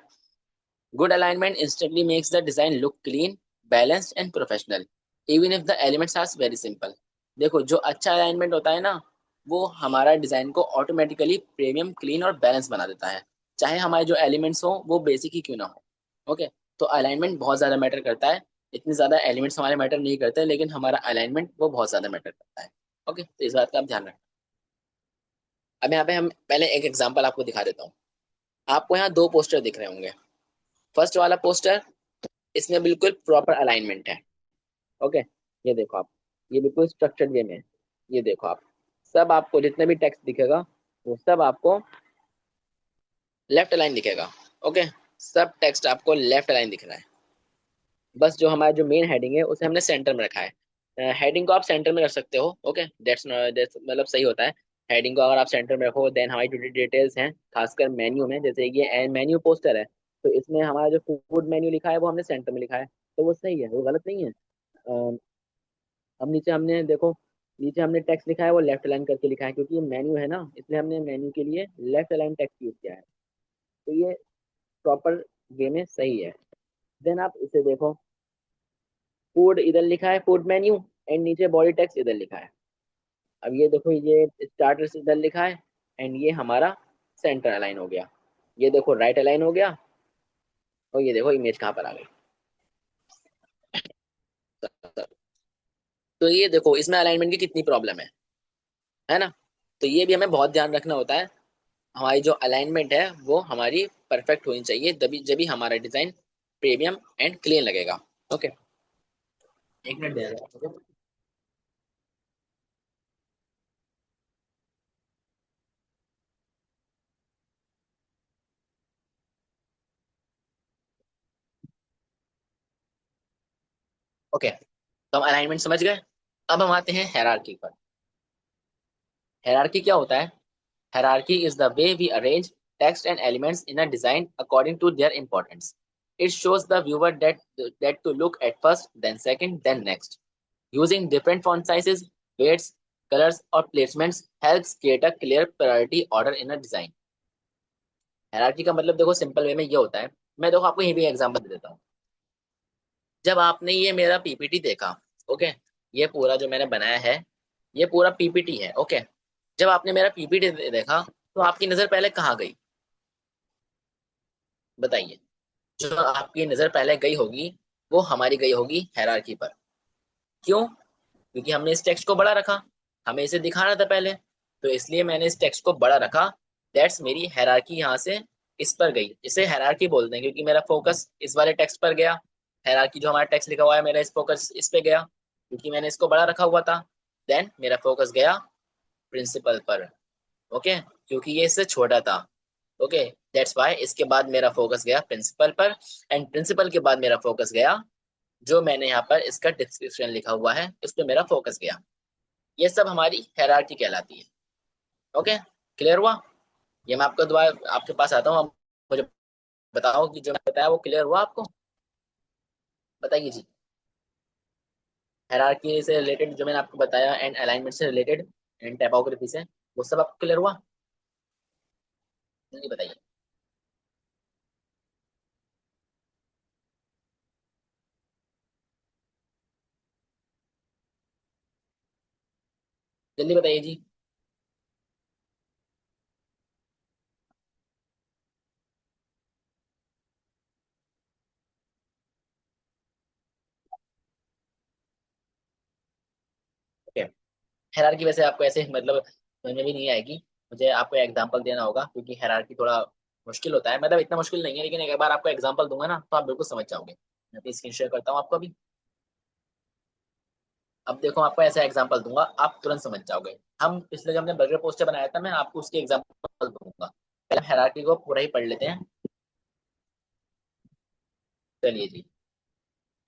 Speaker 1: good alignment instantly makes the design look clean, balanced and professional, even if the elements are very simple. देखो, जो अच्छा अलाइनमेंट होता है ना, वो हमारा डिजाइन को ऑटोमेटिकली प्रीमियम, क्लीन और बैलेंस बना देता है, चाहे हमारे जो एलिमेंट्स हो वो बेसिक ही क्यों ना हो। ओके, तो अलाइनमेंट बहुत ज्यादा मैटर करता है। इतनी ज्यादा एलिमेंट्स हमारे मैटर नहीं करते, लेकिन हमारा अलाइनमेंट वो बहुत ज्यादा मैटर करता है। ओके, तो इस बात का आप ध्यान रखें। अब यहाँ पे हम पहले एक एग्जांपल आपको दिखा देता हूँ। आपको यहाँ दो पोस्टर दिख रहे होंगे। फर्स्ट वाला पोस्टर, इसमें बिल्कुल प्रॉपर अलाइनमेंट है। ओके, ये देखो आप, ये बिल्कुल स्ट्रक्चर्ड वे में है। ये देखो आप, सब आपको जितने भी टेक्स्ट दिखेगा वो सब आपको लेफ्ट अलाइन दिखेगा। ओके, सब टेक्स्ट आपको लेफ्ट अलाइन दिख रहा है। बस जो हमारा जो मेन हेडिंग है उसे हमने सेंटर में रखा है। हेडिंग को आप सेंटर में रख सकते हो। ओके, दैट्स मतलब सही होता है। हेडिंग को अगर आप सेंटर में रखो, देन हमारी जो डिटेल्स हैं, खासकर मेन्यू में, जैसे ये मेन्यू पोस्टर है, तो इसमें हमारा जो फूड मेन्यू लिखा है वो हमने सेंटर में लिखा है, तो वो सही है, वो गलत नहीं है। अब नीचे हमने देखो, नीचे हमने टेक्स्ट लिखा है वो लेफ्ट अलाइन करके लिखा है, क्योंकि ये मेन्यू है ना, इसलिए हमने मेन्यू के लिए लेफ्ट अलाइन टेक्स्ट यूज किया है। तो ये प्रॉपर वे में सही है। देन आप इसे देखो, फूड इधर लिखा है, फूड मेन्यू, एंड नीचे बॉडी टेक्स्ट इधर लिखा है। अब ये देखो, ये स्टार्टर्स इधर लिखा है, एंड ये हमारा सेंटर अलाइन हो गया। ये देखो राइट अलाइन हो गया, और ये देखो इमेज कहाँ पर आ गई। तो ये देखो इसमें अलाइनमेंट की कितनी प्रॉब्लम है ना। तो ये भी हमें बहुत ध्यान रखना होता है। हमारी जो अलाइनमेंट है वो हमारी परफेक्ट होनी चाहिए, तभी जब हमारा डिजाइन प्रीमियम एंड क्लीन लगेगा। ओके, एक मिनट दे रहा हूँ। ओके, तो हम अलाइनमेंट समझ गए। अब हम आते हैं हायरार्की पर। हायरार्की क्या होता है? Hierarchy is the way we arrange text and elements in a design according to their importance. It shows the viewer that to look at first, then second, then next. Using different font sizes, weights, colors, or placements helps create a clear priority order in a design. Hierarchy का मतलब देखो simple way में ये होता है। मैं देखो आपको यही भी एग्जांपल दे देता हूँ। जब आपने ये मेरा पीपीटी देखा, ओके, ये पूरा जो मैंने बनाया है ये पूरा पीपीटी है। ओके, जब आपने मेरा पीपीटी देखा तो आपकी नजर पहले कहाँ गई? बताइए। जो आपकी नजर पहले गई होगी वो हमारी गई होगी हायरार्की पर। क्यों? क्योंकि हमने इस टेक्स्ट को बड़ा रखा, हमें इसे दिखाना था पहले, तो इसलिए मैंने इस टेक्स्ट को बड़ा रखा। दैट्स मेरी हायरार्की यहाँ से इस पर गई। इसे हायरार्की बोलते हैं क्योंकि मेरा फोकस इस वाले टेक्स्ट पर गया। हायरार्की जो हमारा टेक्स्ट लिखा हुआ है, मेरा इस फोकस इस पे गया क्योंकि मैंने इसको बड़ा रखा हुआ था। देन मेरा फोकस गया प्रिंसिपल पर। ओके, क्योंकि ये इससे छोटा था। ओके, दैट्स वाई इसके बाद मेरा फोकस गया प्रिंसिपल पर, एंड प्रिंसिपल के बाद मेरा फोकस गया जो मैंने यहाँ पर इसका डिस्क्रिप्शन लिखा हुआ है उस पर मेरा फोकस गया। ये सब हमारी हायरार्की कहलाती है। ओके, क्लियर हुआ? ये मैं आपको दोबारा आपके पास आता हूँ। अब मुझे बताओ कि जो मैं बताया वो क्लियर हुआ आपको? बताइए जी। हायरार्की से रिलेटेड जो मैंने आपको बताया, एंड अलाइनमेंट से रिलेटेड, एंड टाइपोग्राफी से, वो सब आपको क्लियर हुआ? जल्दी बताइए। जल्दी बताइए जी। ओके, हायरार्की वैसे आपको ऐसे मतलब समझ में भी नहीं आएगी। मुझे आपको एग्जांपल देना होगा क्योंकि हायरार्की थोड़ा मुश्किल होता है। मतलब इतना मुश्किल नहीं है, लेकिन एक बार आपको एग्जांपल दूंगा ना तो आप बिल्कुल समझ जाओगे। मैं अपनी स्क्रीन शेयर करता हूँ आपको अभी। अब देखो, आपको ऐसा एग्जांपल दूंगा आप तुरंत समझ जाओगे। हम पिछले जब हमने बर्गर पोस्टर बनाया था, मैं आपको उसकी एग्जांपल दूंगा। पहले हायरार्की को पूरा ही पढ़ लेते हैं। चलिए जी,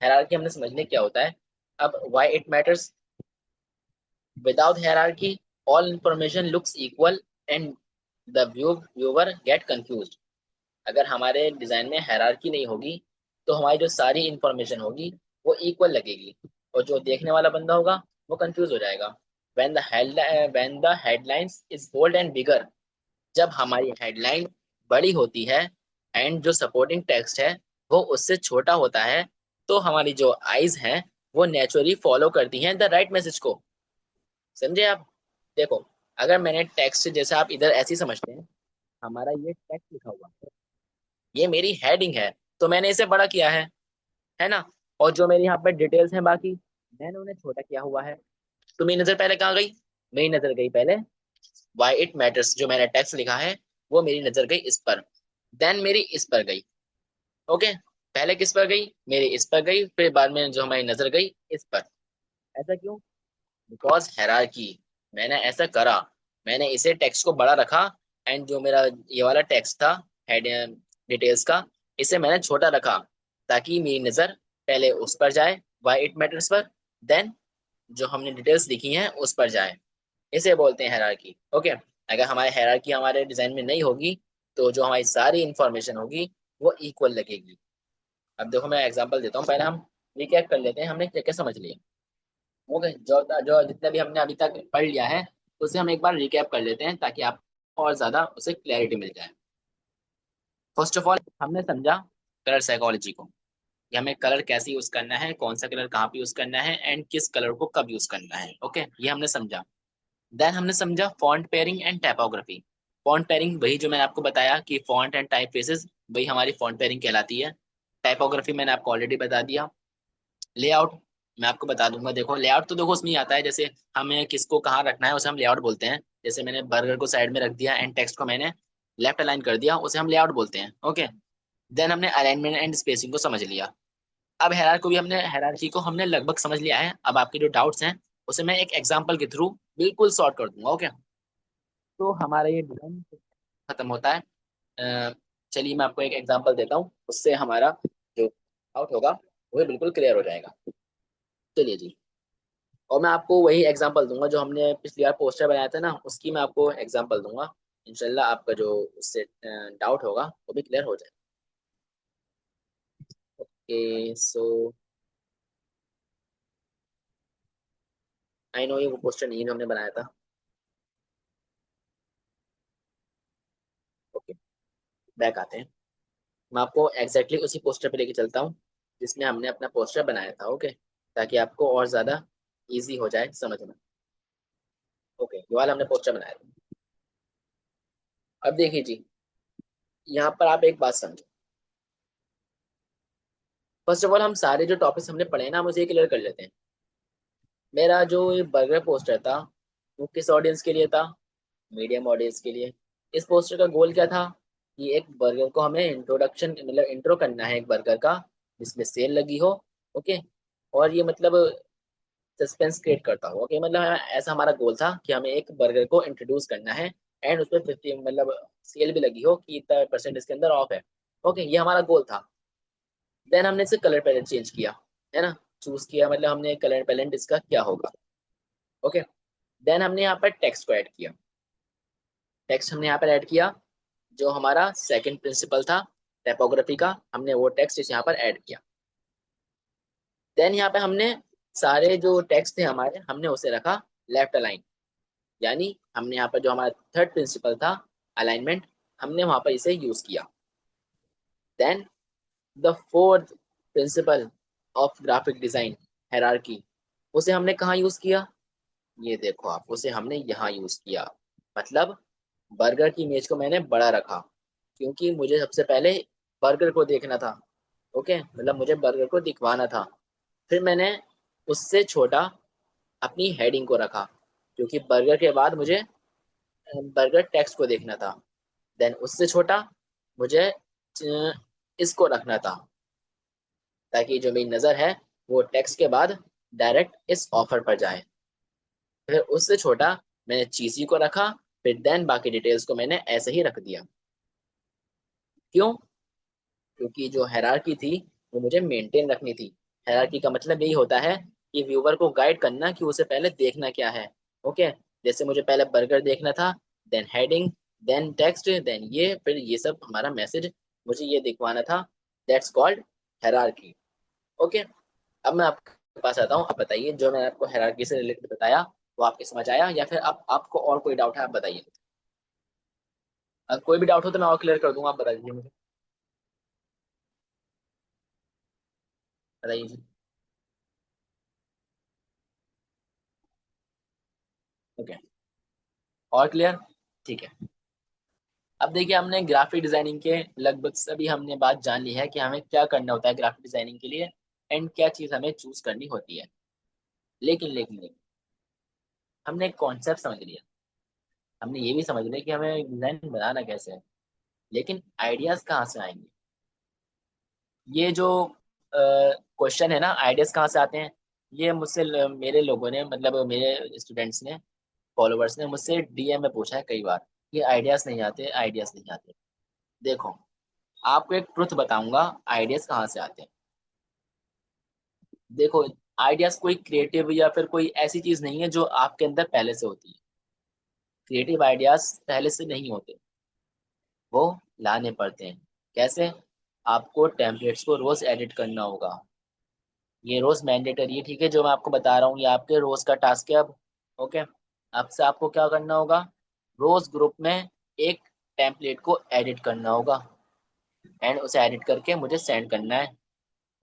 Speaker 1: हायरार्की हमने समझने क्या होता है। अब why it matters, without hierarchy all information looks equal and the viewer gate confused. अगर हमारे डिजाइन में हायरार्की नहीं होगी तो हमारी जो सारी इंफॉर्मेशन होगी वो इक्वल लगेगी, और जो देखने वाला बंदा होगा वो कंफ्यूज हो जाएगा। when the headlines is bold and bigger, जब हमारी हेडलाइन बड़ी होती है एंड जो सपोर्टिंग टेक्स्ट है वो उससे छोटा होता है, तो हमारी जो आईज हैं वो नेचुरली फॉलो करती हैं द राइट मैसेज को। समझे आप? देखो, अगर मैंने टेक्स्ट, जैसे आप इधर ऐसे ही समझते हैं, हमारा ये टेक्स्ट लिखा हुआ है, ये मेरी हेडिंग है, तो मैंने इसे बड़ा किया है ना। और जो मेरी यहाँ पे डिटेल्स हैं बाकी, मैंने उन्हें छोटा किया हुआ है। तो मेरी नजर पहले कहाँ गई? मेरी नजर गई पहले वाई इट मैटर्स, जो मैंने टेक्स्ट लिखा है वो मेरी नजर गई इस पर, देन मेरी इस पर गई। ओके, पहले किस पर गई? मेरी इस पर गई, फिर बाद में जो हमारी नजर गई इस पर। ऐसा क्यों? बिकॉज हायरार्की, मैंने ऐसा करा, मैंने इसे टेक्स्ट को बड़ा रखा, एंड जो मेरा ये वाला टेक्स्ट था, हेड डिटेल्स का, इसे मैंने छोटा रखा, ताकि मेरी नजर पहले उस पर जाए, वाई इट मैटर्स पर, देन जो हमने डिटेल्स लिखी हैं उस पर जाए। इसे बोलते हैं हायरार्की। ओके, अगर हमारे हायरार्की हमारे डिजाइन में नहीं होगी, तो जो हमारी सारी इंफॉर्मेशन होगी वो इक्वल लगेगी। अब देखो मैं एग्जांपल देता हूँ, पहले हम रिकैप कर लेते हैं हमने क्या क्या समझ लिया। ओके, जो जो जितना भी हमने अभी तक पढ़ लिया है उसे हम एक बार रिकैप कर लेते हैं, ताकि आपको और ज्यादा उसे क्लैरिटी मिल जाए। फर्स्ट ऑफ ऑल हमने समझा कलर साइकोलॉजी को, कि हमें कलर कैसे यूज करना है, कौन सा कलर कहाँ पे यूज करना है, एंड किस कलर को कब यूज करना है। ओके, ये हमने समझा। देन हमने समझा font pairing and typography. Font pairing वही जो मैंने आपको बताया कि फॉन्ट एंड टाइप फेसेस, वही हमारी फॉन्ट पेयरिंग कहलाती है। टाइपोग्राफी मैंने आपको ऑलरेडी बता दिया। लेआउट मैं आपको बता दूंगा। देखो लेआउट तो देखो उसमें ही आता है, जैसे हमें किसको कहाँ रखना है उसे हम लेआउट बोलते हैं। जैसे मैंने बर्गर को साइड में रख दिया एंड टेक्स्ट को मैंने लेफ्ट अलाइन कर दिया, उसे हम लेआउट बोलते हैं। ओके, देन हमने अलाइनमेंट एंड स्पेसिंग को समझ लिया। अब हेरारकी को हमने लगभग समझ लिया है। अब आपके जो डाउट्स हैं उसे मैं एक एग्जांपल के थ्रू बिल्कुल सॉर्ट कर दूंगा। ओके, तो हमारा ये डिजाइन खत्म होता है। अ, चलिए मैं आपको एक एग्जांपल देता हूँ, उससे हमारा जो डाउट होगा वो बिल्कुल क्लियर हो जाएगा। चलिए जी, और मैं आपको वही एग्जांपल दूंगा जो हमने पिछली बार पोस्टर बनाया था ना, उसकी मैं आपको एग्जांपल दूंगा। इंशाल्लाह आपका जो उससे डाउट होगा वो भी क्लियर हो जाएगा। ओके, सो आई नो ये वो पोस्टर नहीं है जो हमने बनाया था। ओके, बैक आते हैं। मैं आपको एग्जैक्टली उसी पोस्टर पे लेके चलता हूँ जिसमें हमने अपना पोस्टर बनाया था। ओके, ताकि आपको और ज्यादा इजी हो जाए समझना। ओके, ये वाला हमने पोस्टर बनाया था। अब देखिए जी, यहाँ पर आप एक बात समझो। फर्स्ट ऑफ ऑल हम सारे जो टॉपिक्स हमने पढ़े हैं ना, हम उसे क्लियर कर लेते हैं। मेरा जो ये बर्गर पोस्टर था वो किस ऑडियंस के लिए था? मीडियम ऑडियंस के लिए। इस पोस्टर का गोल क्या था? कि एक बर्गर को हमें इंट्रोडक्शन मतलब इंट्रो करना है एक बर्गर का, जिसमें सेल लगी हो। ओके, और ये मतलब सस्पेंस क्रिएट करता हो। ओके, मतलब ऐसा हमारा गोल था कि हमें एक बर्गर को इंट्रोड्यूस करना है, एंड उस पर 50 मतलब सेल भी लगी हो कि इतना परसेंट इसके अंदर ऑफ है। ओके, ये हमारा गोल था। देन हमने इसे कलर पैलेट चेंज किया, है ना, चूज किया, मतलब हमने कलर पैलेट इसका क्या होगा। ओके, देन हमने यहाँ पर टेक्स्ट को ऐड किया। टेक्स्ट हमने यहाँ पर ऐड किया, जो हमारा सेकंड प्रिंसिपल था टाइपोग्राफी का, हमने वो टेक्स्ट इस यहाँ पर ऐड किया। देन यहाँ पे हमने सारे जो टेक्स्ट थे हमारे, हमने उसे रखा लेफ्ट अलाइन। यानी हमने यहाँ पर जो हमारा थर्ड प्रिंसिपल था अलाइनमेंट, हमने वहां पर इसे यूज किया। Then the fourth principle of graphic design hierarchy, उसे हमने कहाँ यूज किया? ये देखो आप, उसे हमने यहाँ यूज किया। मतलब बर्गर की इमेज को मैंने बड़ा रखा, क्योंकि मुझे सबसे पहले बर्गर को देखना था। ओके, मतलब मुझे बर्गर को दिखवाना था। फिर मैंने उससे छोटा अपनी हेडिंग को रखा, क्योंकि बर्गर के बाद मुझे बर्गर टेक्स्ट को देखना था। देन उससे छोटा मुझे इसको रखना था, ताकि जो मेरी नज़र है वो टेक्स्ट के बाद डायरेक्ट इस ऑफर पर जाए। फिर उससे छोटा मैंने चीज़ी को रखा। फिर देन बाकी डिटेल्स को मैंने ऐसे ही रख दिया। क्यों? क्योंकि जो हायरार्की थी वो मुझे मेंटेन रखनी थी। हायरार्की का मतलब यही होता है कि व्यूवर को गाइड करना कि उसे पहले देखना क्या है। ओके, जैसे मुझे पहले बर्गर देखना था, then heading, then text, then ये, फिर ये सब हमारा मैसेज मुझे ये दिखवाना था। That's called hierarchy. ओके, अब मैं आपके पास आता हूँ। आप बताइए, जो मैंने आपको हायरार्की से रिलेटेड बताया वो आपके समझ आया, या फिर आप आपको और कोई डाउट है आप बताइए। अगर कोई भी डाउट हो तो मैं और क्लियर कर दूंगा, आप बता दीजिए मुझे। बताइए जी। ओके, और क्लियर? ठीक है। अब देखिए हमने ग्राफिक डिजाइनिंग के लगभग सभी हमने बात जान ली है कि हमें क्या करना होता है ग्राफिक डिजाइनिंग के लिए एंड क्या चीज हमें चूज करनी होती है। लेकिन हमने एक कॉन्सेप्ट समझ लिया, हमने ये भी समझ लिया कि हमें डिजाइन बनाना कैसे है, लेकिन आइडियाज कहाँ से आएंगे? ये जो क्वेश्चन है ना, आइडियाज कहाँ से आते हैं, ये मुझसे मेरे लोगों ने मतलब मेरे स्टूडेंट्स ने, फॉलोवर्स ने मुझसे डीएम में पूछा है कई बार, ये आइडियाज नहीं आते, आइडियाज नहीं आते। देखो आपको एक ट्रुथ बताऊंगा, आइडियाज कहाँ से आते हैं। देखो आइडियाज कोई क्रिएटिव या फिर कोई ऐसी चीज नहीं है जो आपके अंदर पहले से होती है। क्रिएटिव आइडियाज पहले से नहीं होते, वो लाने पड़ते हैं। कैसे? आपको टेम्पलेट्स को रोज एडिट करना होगा, ये रोज मैंडेटरी है, ठीक है, जो मैं आपको बता रहा हूँ ये आपके रोज का टास्क है अब। ओके, अब से आपको क्या करना होगा, रोज ग्रुप में एक टेम्पलेट को एडिट करना होगा एंड उसे एडिट करके मुझे सेंड करना है।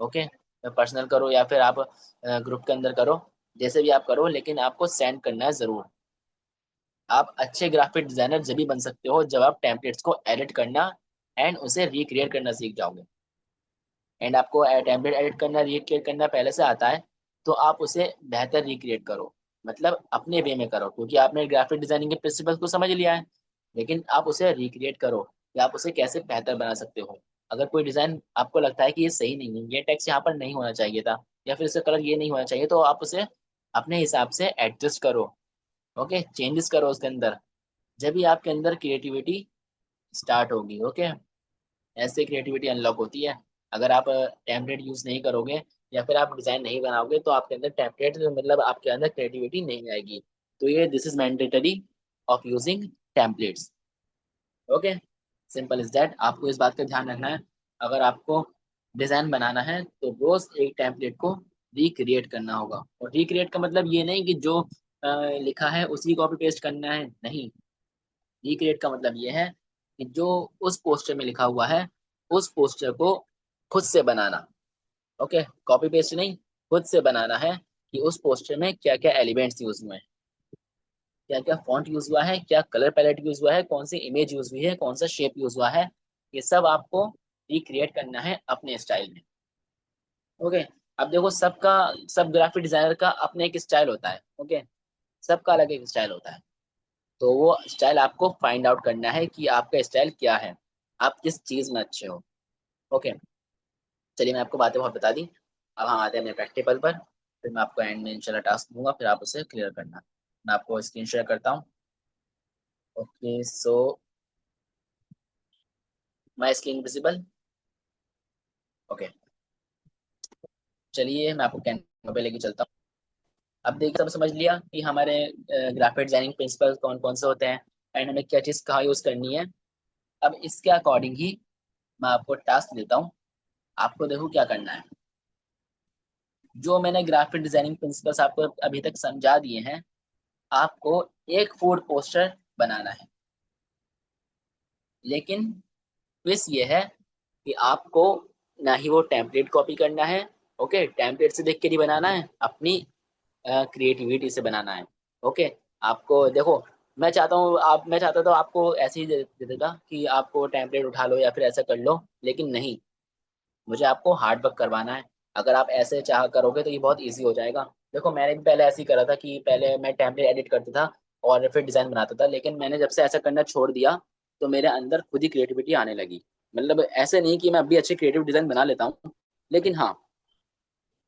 Speaker 1: ओके, पर्सनल करो या फिर आप ग्रुप के अंदर करो, जैसे भी आप करो, लेकिन आपको सेंड करना है जरूर। आप अच्छे ग्राफिक डिजाइनर जब भी बन सकते हो जब आप टेम्पलेट्स को एडिट करना एंड उसे रिक्रिएट करना सीख जाओगे। एंड आपको टेम्पलेट एडिट करना रिक्रिएट करना पहले से आता है, तो आप उसे बेहतर रिक्रिएट करो, मतलब अपने वे में करो, क्योंकि आपने ग्राफिक डिजाइनिंग के प्रिंसिपल्स को समझ लिया है। लेकिन आप उसे रिक्रिएट करो कि आप उसे कैसे बेहतर बना सकते हो। अगर कोई डिजाइन आपको लगता है कि ये सही नहीं है, ये टेक्स्ट यहाँ पर नहीं होना चाहिए था, या फिर इसका कलर ये नहीं होना चाहिए, तो आप उसे अपने हिसाब से एडजस्ट करो। ओके, चेंजेस करो उसके अंदर, जब भी आपके अंदर क्रिएटिविटी स्टार्ट होगी। ओके, ऐसे क्रिएटिविटी अनलॉक होती है। अगर आप टेम्पलेट यूज नहीं करोगे या फिर आप डिजाइन नहीं बनाओगे तो आपके अंदर टेम्पलेट मतलब आपके अंदर क्रिएटिविटी नहीं आएगी। तो ये this is mandatory of using templates. Okay, simple is that, आपको इस बात का ध्यान रखना है। अगर आपको डिजाइन बनाना है तो रोज एक टेम्पलेट को रिक्रिएट करना होगा। और रिक्रिएट का मतलब ये नहीं कि जो लिखा है उसी कॉपी पेस्ट करना है, नहीं। रिक्रिएट का मतलब ये है कि जो उस पोस्टर में लिखा हुआ है उस पोस्टर को खुद से बनाना। ओके, कॉपी पेस्ट नहीं, खुद से बनाना है कि उस पोस्टर में क्या क्या एलिमेंट्स यूज हुए हैं, क्या क्या फॉन्ट यूज हुआ है, क्या कलर पैलेट यूज हुआ है, कौन सी इमेज यूज हुई है, कौन सा शेप यूज हुआ है, ये सब आपको रिक्रिएट करना है अपने स्टाइल में। ओके, अब देखो सबका, सब ग्राफिक डिजाइनर का अपने एक स्टाइल होता है। ओके, सबका अलग एक स्टाइल होता है, तो वो स्टाइल आपको फाइंड आउट करना है कि आपका स्टाइल क्या है, आप किस चीज में अच्छे हो। ओके, चलिए मैं आपको बातें बहुत बता दी, अब हम आते हैं अपने प्रैक्टिकल पर। फिर मैं आपको एंड में इंशाल्लाह टास्क दूंगा, फिर आप उसे क्लियर करना। मैं आपको स्क्रीन शेयर करता हूँ। Okay so my screen visible. Okay, चलिए मैं आपको कैनवा पे लेके चलता हूँ। अब देखिए सब समझ लिया कि हमारे ग्राफिक डिजाइनिंग प्रिंसिपल कौन कौन से होते हैं एंड हमें क्या चीज़ कहाँ यूज़ करनी है। अब इसके अकॉर्डिंग ही मैं आपको टास्क देता हूँ, आपको देखो क्या करना है। जो मैंने ग्राफिक डिजाइनिंग प्रिंसिपल्स आपको अभी तक समझा दिए हैं, आपको एक फूड पोस्टर बनाना है। लेकिन ट्विस्ट ये है कि आपको ना ही वो टेम्पलेट कॉपी करना है, ओके, टेम्पलेट से देख के नहीं बनाना है, अपनी क्रिएटिविटी से बनाना है। ओके, आपको देखो, मैं चाहता था आपको ऐसे ही दे देता कि आपको टेम्पलेट उठा लो या फिर ऐसा कर लो, लेकिन नहीं, मुझे आपको हार्ड वर्क करवाना है। अगर आप ऐसे चाह करोगे तो ये बहुत इजी हो जाएगा। देखो मैंने भी पहले ऐसे ही करा था कि पहले मैं टेम्पलेट एडिट करता था और फिर डिजाइन बनाता था, लेकिन मैंने जब से ऐसा करना छोड़ दिया तो मेरे अंदर खुद ही क्रिएटिविटी आने लगी। मतलब ऐसे नहीं कि मैं अभी अच्छे क्रिएटिव डिजाइन बना लेता हूँ, लेकिन हाँ,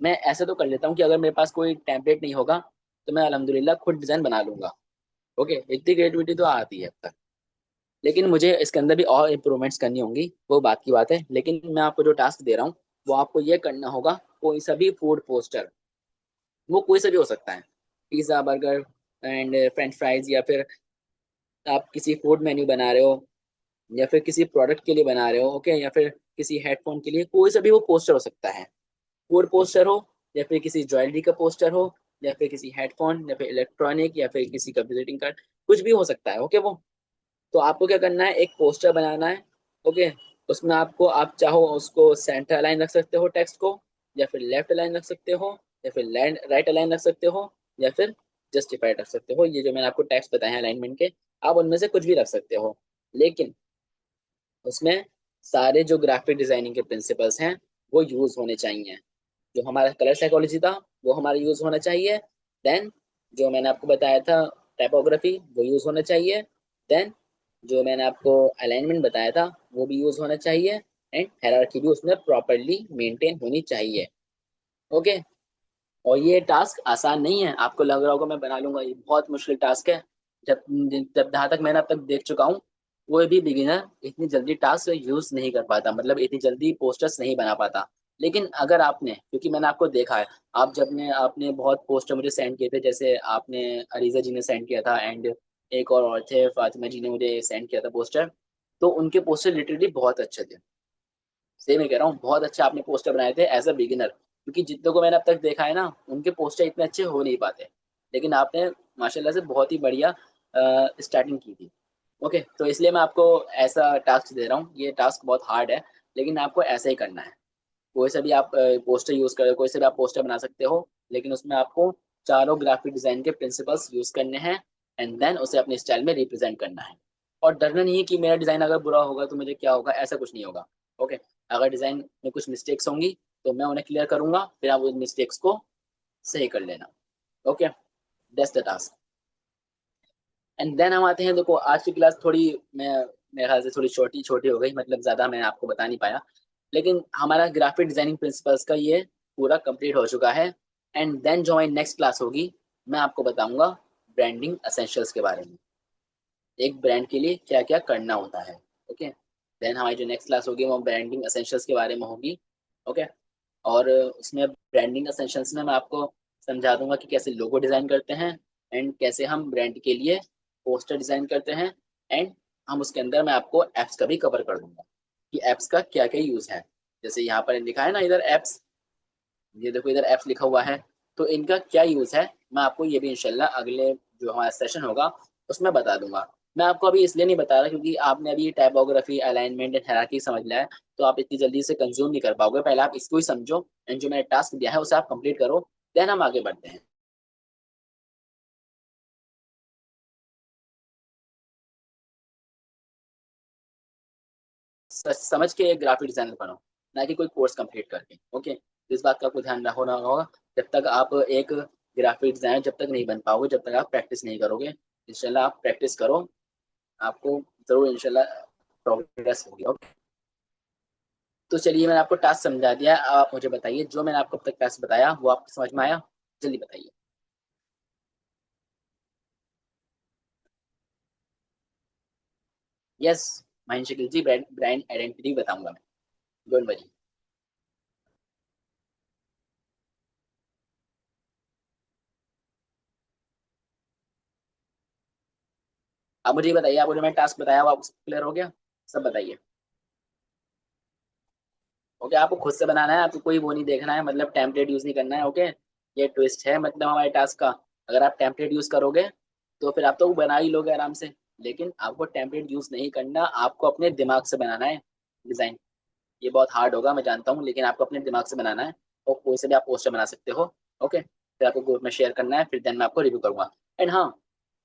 Speaker 1: मैं ऐसे तो कर लेता हूँ कि अगर मेरे पास कोई टेम्पलेट नहीं होगा तो मैं अल्हम्दुलिल्लाह खुद डिजाइन बना लूंगा। ओके, इतनी क्रिएटिविटी तो आती है अब तक, लेकिन मुझे इसके अंदर भी और इम्प्रूवमेंट्स करनी होंगी, वो बात की बात है। लेकिन मैं आपको जो टास्क दे रहा हूँ वो आपको ये करना होगा, कोई सा भी फूड पोस्टर, वो कोई सा भी हो सकता है, pizza, burger and French fries, या फिर आप किसी फूड मेन्यू बना रहे हो, या फिर किसी प्रोडक्ट के लिए बना रहे हो, ओके, या फिर किसी हेडफोन के लिए, कोई सा भी वो पोस्टर हो सकता है। फूड पोस्टर हो, या फिर किसी ज्वेलरी का पोस्टर हो, या फिर किसी हेडफोन, या फिर इलेक्ट्रॉनिक, या फिर किसी का विजिटिंग कार्ड, कुछ भी हो सकता है। ओके, वो तो आपको क्या करना है, एक पोस्टर बनाना है। ओके, उसमें आपको, आप चाहो उसको सेंटर अलाइन रख सकते हो टेक्स्ट को, या फिर लेफ्ट अलाइन रख सकते हो, या फिर राइट अलाइन रख सकते हो, या फिर जस्टिफाइड रख सकते हो, ये जो मैंने आपको टेक्स्ट बताए हैं अलाइनमेंट के, आप उनमें से कुछ भी रख सकते हो, लेकिन उसमें सारे जो ग्राफिक डिजाइनिंग के प्रिंसिपल्स हैं वो यूज होने चाहिए। जो हमारा कलर साइकोलॉजी था वो हमारा यूज होना चाहिए। देन जो मैंने आपको बताया था टाइपोग्राफी वो यूज होना चाहिए। देन जो मैंने आपको अलाइनमेंट बताया था वो भी यूज होना चाहिए। एंड हायरार्की भी उसमें प्रॉपरली मेंटेन होनी चाहिए। ओके। और ये टास्क आसान नहीं है, आपको लग रहा होगा मैं बना लूंगा, ये बहुत मुश्किल टास्क है। जब जब जहाँ तक मैंने अब तक देख चुका हूँ, कोई भी बिगिनर इतनी जल्दी टास्क यूज नहीं कर पाता, मतलब इतनी जल्दी पोस्टर्स नहीं बना पाता। लेकिन अगर आपने, क्योंकि मैंने आपको देखा है, आप जब ने आपने बहुत पोस्टर मुझे सेंड किए थे, जैसे आपने अरीजा जी ने सेंड किया था, एंड एक और थे फातिमा जी ने मुझे सेंड किया था पोस्टर। तो उनके पोस्टर लिटरली बहुत अच्छे थे। सेम ही कह रहा हूँ, बहुत अच्छा आपने पोस्टर बनाए थे एज अ बिगिनर, क्योंकि जितनों को मैंने अब तक देखा है ना, उनके पोस्टर इतने अच्छे हो नहीं पाते। लेकिन आपने माशाल्लाह से बहुत ही बढ़िया स्टार्टिंग की थी। ओके, तो इसलिए मैं आपको ऐसा टास्क दे रहा हूँ, ये टास्क बहुत हार्ड है, लेकिन आपको ऐसा ही करना है। कोई सा भी आप पोस्टर यूज कर, कोई से भी आप पोस्टर बना सकते हो, लेकिन उसमें आपको चारों ग्राफिक डिजाइन के प्रिंसिपल्स यूज करने हैं, एंड देन उसे अपने स्टाइल में रिप्रेजेंट करना है। और डरना नहीं है कि मेरा डिजाइन अगर बुरा होगा तो मुझे क्या होगा, ऐसा कुछ नहीं होगा। ओके, अगर डिजाइन में कुछ मिस्टेक्स होंगी तो मैं उन्हें क्लियर करूंगा, फिर आप उन मिस्टेक्स को सही कर लेना। Okay, that's the task. And then हम आते हैं, देखो आज की क्लास थोड़ी, मैं मेरे ख्याल से थोड़ी छोटी छोटी हो गई, मतलब ज्यादा मैं आपको बता नहीं पाया। लेकिन हमारा ग्राफिक डिजाइनिंग प्रिंसिपल्स का ये पूरा कंप्लीट हो चुका है। एंड देन जो हमारी नेक्स्ट क्लास होगी, मैं आपको बताऊंगा ब्रांडिंग एसेंशियल्स के बारे में, एक ब्रांड के लिए क्या क्या करना होता है। ओके, देन हमारी जो नेक्स्ट क्लास होगी वो ब्रांडिंग एसेंशियल्स के बारे में होगी। ओके, और उसमें ब्रांडिंग एसेंशियल्स में मैं आपको समझा दूंगा कि कैसे लोगो डिजाइन करते हैं, एंड कैसे हम ब्रांड के लिए पोस्टर डिजाइन करते हैं। एंड हम उसके अंदर मैं आपको एप्स का भी कवर कर दूंगा कि एप्स का क्या क्या यूज है। जैसे यहाँ पर लिखा है ना इधर एप्स, ये देखो इधर एप्स लिखा हुआ है, तो इनका क्या यूज है मैं आपको ये भी इंशाल्लाह अगले जो हमारा सेशन होगा उसमें बता दूंगा। मैं आपको अभी इसलिए नहीं बता रहा क्योंकि आपने अभी टाइपोग्राफी, अलाइनमेंट एंड हायरार्की समझ लिया है, तो आप इतनी जल्दी से कंज्यूम नहीं कर पाओगे। पहले आप इसको ही समझो, एंड जो मैंने टास्क दिया है उसे आप कंप्लीट करो, देन हम आगे बढ़ते हैं। समझ के एक ग्राफिक डिजाइनर बनो, ना कि कोई कोर्स कंप्लीट करके। ओके, तो इस बात का आपको ध्यान रखना होगा। जब तक आप एक ग्राफिक डिजाइनर जब तक नहीं बन पाओगे, जब तक आप प्रैक्टिस नहीं करोगे। इंशाल्लाह आप प्रैक्टिस करो, आपको जरूर इंशाल्लाह प्रोग्रेस होगी। ओके, तो चलिए मैंने आपको टास्क समझा दिया, आप मुझे बताइए जो मैंने आपको अब तक टास्क बताया वो आपको समझ में आया? जल्दी बताइए। यस, माइन शकील जी, ब्रांड ब्रांड आइडेंटिटी बताऊंगा मैं, डोंट वरी। आप मुझे बताइए, आपको जो मैंने टास्क बताया वो आपको क्लियर हो गया? सब बताइए। ओके, आपको खुद से बनाना है, आपको कोई वो नहीं देखना है, मतलब टेम्पलेट यूज नहीं करना है। ओके, ये ट्विस्ट है मतलब हमारे टास्क का। अगर आप टेम्पलेट यूज करोगे तो फिर आप तो बना ही लोगे आराम से, लेकिन आपको टेम्पलेट यूज नहीं करना, आपको अपने दिमाग से बनाना है डिजाइन। ये बहुत हार्ड होगा मैं जानता हूँ, लेकिन आपको अपने दिमाग से बनाना है, और कोई से भी आप पोस्टर बना सकते हो। ओके, फिर आपको ग्रुप में शेयर करना है, फिर देन मैं आपको रिव्यू करूंगा। एंड हाँ,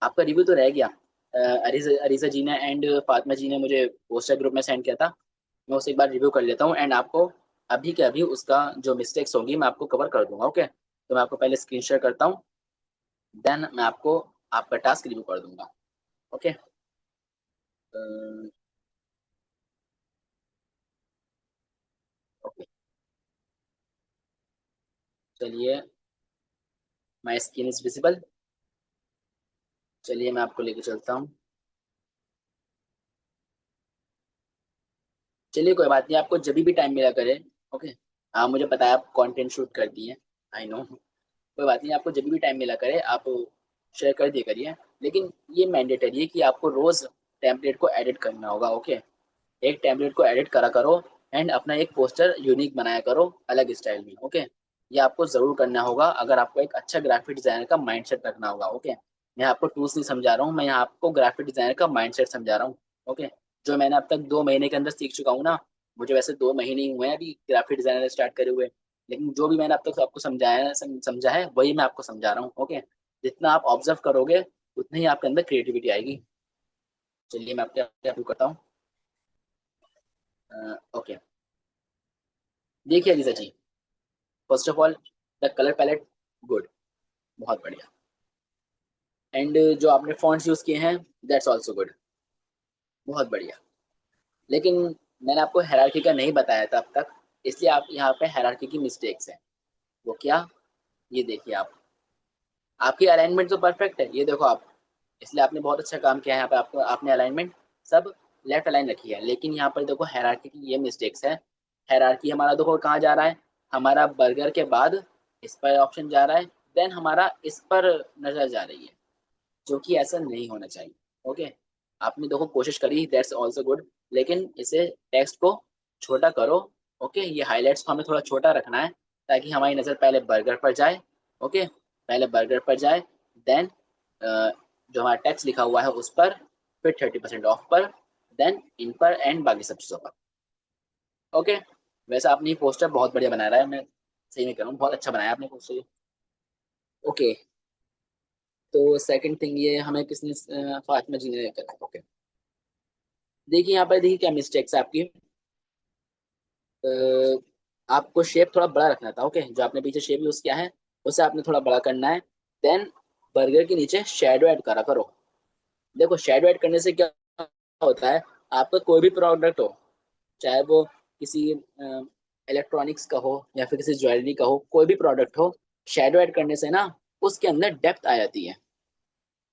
Speaker 1: आपका रिव्यू तो रह गया। अरीजा अरीजा जी ने एंड फातिमा जी ने मुझे पोस्टर ग्रुप में सेंड किया था, मैं उसे एक बार रिव्यू कर लेता हूँ, एंड आपको अभी के अभी उसका जो मिस्टेक्स होंगी मैं आपको कवर कर दूंगा। ओके, तो मैं आपको पहले स्क्रीन शेयर करता हूँ, देन मैं आपको आपका टास्क रिव्यू कर दूंगा। ओके, ओके, चलिए, माई स्क्रीन इज विजिबल। चलिए मैं आपको लेके चलता हूँ। चलिए कोई बात नहीं, आपको जब भी टाइम मिला करे। ओके, हाँ मुझे पता है आप कंटेंट शूट करती हैं, आई नो। कोई बात नहीं, आपको जब भी टाइम मिला करे आप शेयर कर दिया करिए। लेकिन ये मैंडेटरी है कि आपको रोज टेम्पलेट को एडिट करना होगा। ओके, एक टेम्पलेट को एडिट करा करो, एंड अपना एक पोस्टर यूनिक बनाया करो अलग स्टाइल में। ओके, ये आपको जरूर करना होगा अगर आपको एक अच्छा ग्राफिक डिजाइनर का माइंडसेट रखना होगा। ओके, मैं आपको टूल्स नहीं समझा रहा हूँ, मैं यहाँ आपको ग्राफिक डिजाइनर का माइंडसेट समझा रहा हूँ। ओके, जो मैंने अब तक 2 महीने के अंदर सीख चुका हूँ ना, मुझे वैसे 2 महीने ही हुए हैं अभी ग्राफिक डिजाइनर स्टार्ट करे हुए, लेकिन जो भी मैंने अब तक आपको समझाया समझा है वही मैं आपको समझा रहा हूँ। ओके, जितना आप ऑब्जर्व करोगे उतनी ही आपके अंदर क्रिएटिविटी आएगी। चलिए मैं आपके अप्रूव करता हूँ। ओके, देखिए Aziza ji, first of all the colour palette good, बहुत बढ़िया। एंड जो आपने फॉन्ट्स यूज किए हैं दैट्स आल्सो गुड, बहुत बढ़िया। लेकिन मैंने आपको हायरार्की का नहीं बताया था अब तक, इसलिए आप यहाँ पे हायरार्की की मिस्टेक्स है। वो क्या? ये देखिए आप, आपकी अलाइनमेंट तो परफेक्ट है, ये देखो आप, इसलिए आपने बहुत अच्छा काम किया है यहाँ पे। आपको आपने अलाइनमेंट सब लेफ्ट अलाइन रखी है, लेकिन यहाँ पर देखो हायरार्की की ये मिस्टेक्स है। हायरार्की हमारा देखो कहाँ जा रहा है, हमारा बर्गर के बाद इस पर ऑप्शन जा रहा है, देन हमारा इस पर नजर जा रही है, जो कि ऐसा नहीं होना चाहिए। ओके, आपने देखो कोशिश करी, दैट्स आल्सो गुड, लेकिन इसे टेक्स्ट को छोटा करो। ओके, ये हाईलाइट्स को हमें थोड़ा छोटा रखना है, ताकि हमारी नज़र पहले बर्गर पर जाए। ओके, पहले बर्गर पर जाए, देन जो हमारा टेक्स्ट लिखा हुआ है उस पर, फिर 30% ऑफ पर, देन इन पर, एंड बाकी सब चीज़ों पर। ओके, वैसे आपने ये पोस्टर बहुत बढ़िया बना रहा है, मैं सही में कह रहा हूँ, बहुत अच्छा बनाया आपने पोस्टर। ओके, तो सेकंड थिंग ये हमें किसने फातिमा जी ने करा। ओके, देखिए यहाँ पर, देखिए क्या मिस्टेक्स है आपकी। अ, आपको शेप थोड़ा बड़ा रखना था। ओके, जो आपने पीछे शेप यूज किया है उसे आपने थोड़ा बड़ा करना है। देन बर्गर के नीचे शेडो ऐड करा करो। देखो शेडो ऐड करने से क्या होता है, आपका कोई भी प्रोडक्ट हो, चाहे वो किसी इलेक्ट्रॉनिक्स का हो या फिर किसी ज्वेलरी का हो, कोई भी प्रोडक्ट हो, शेडो ऐड करने से ना उसके अंदर डेप्थ आ जाती है।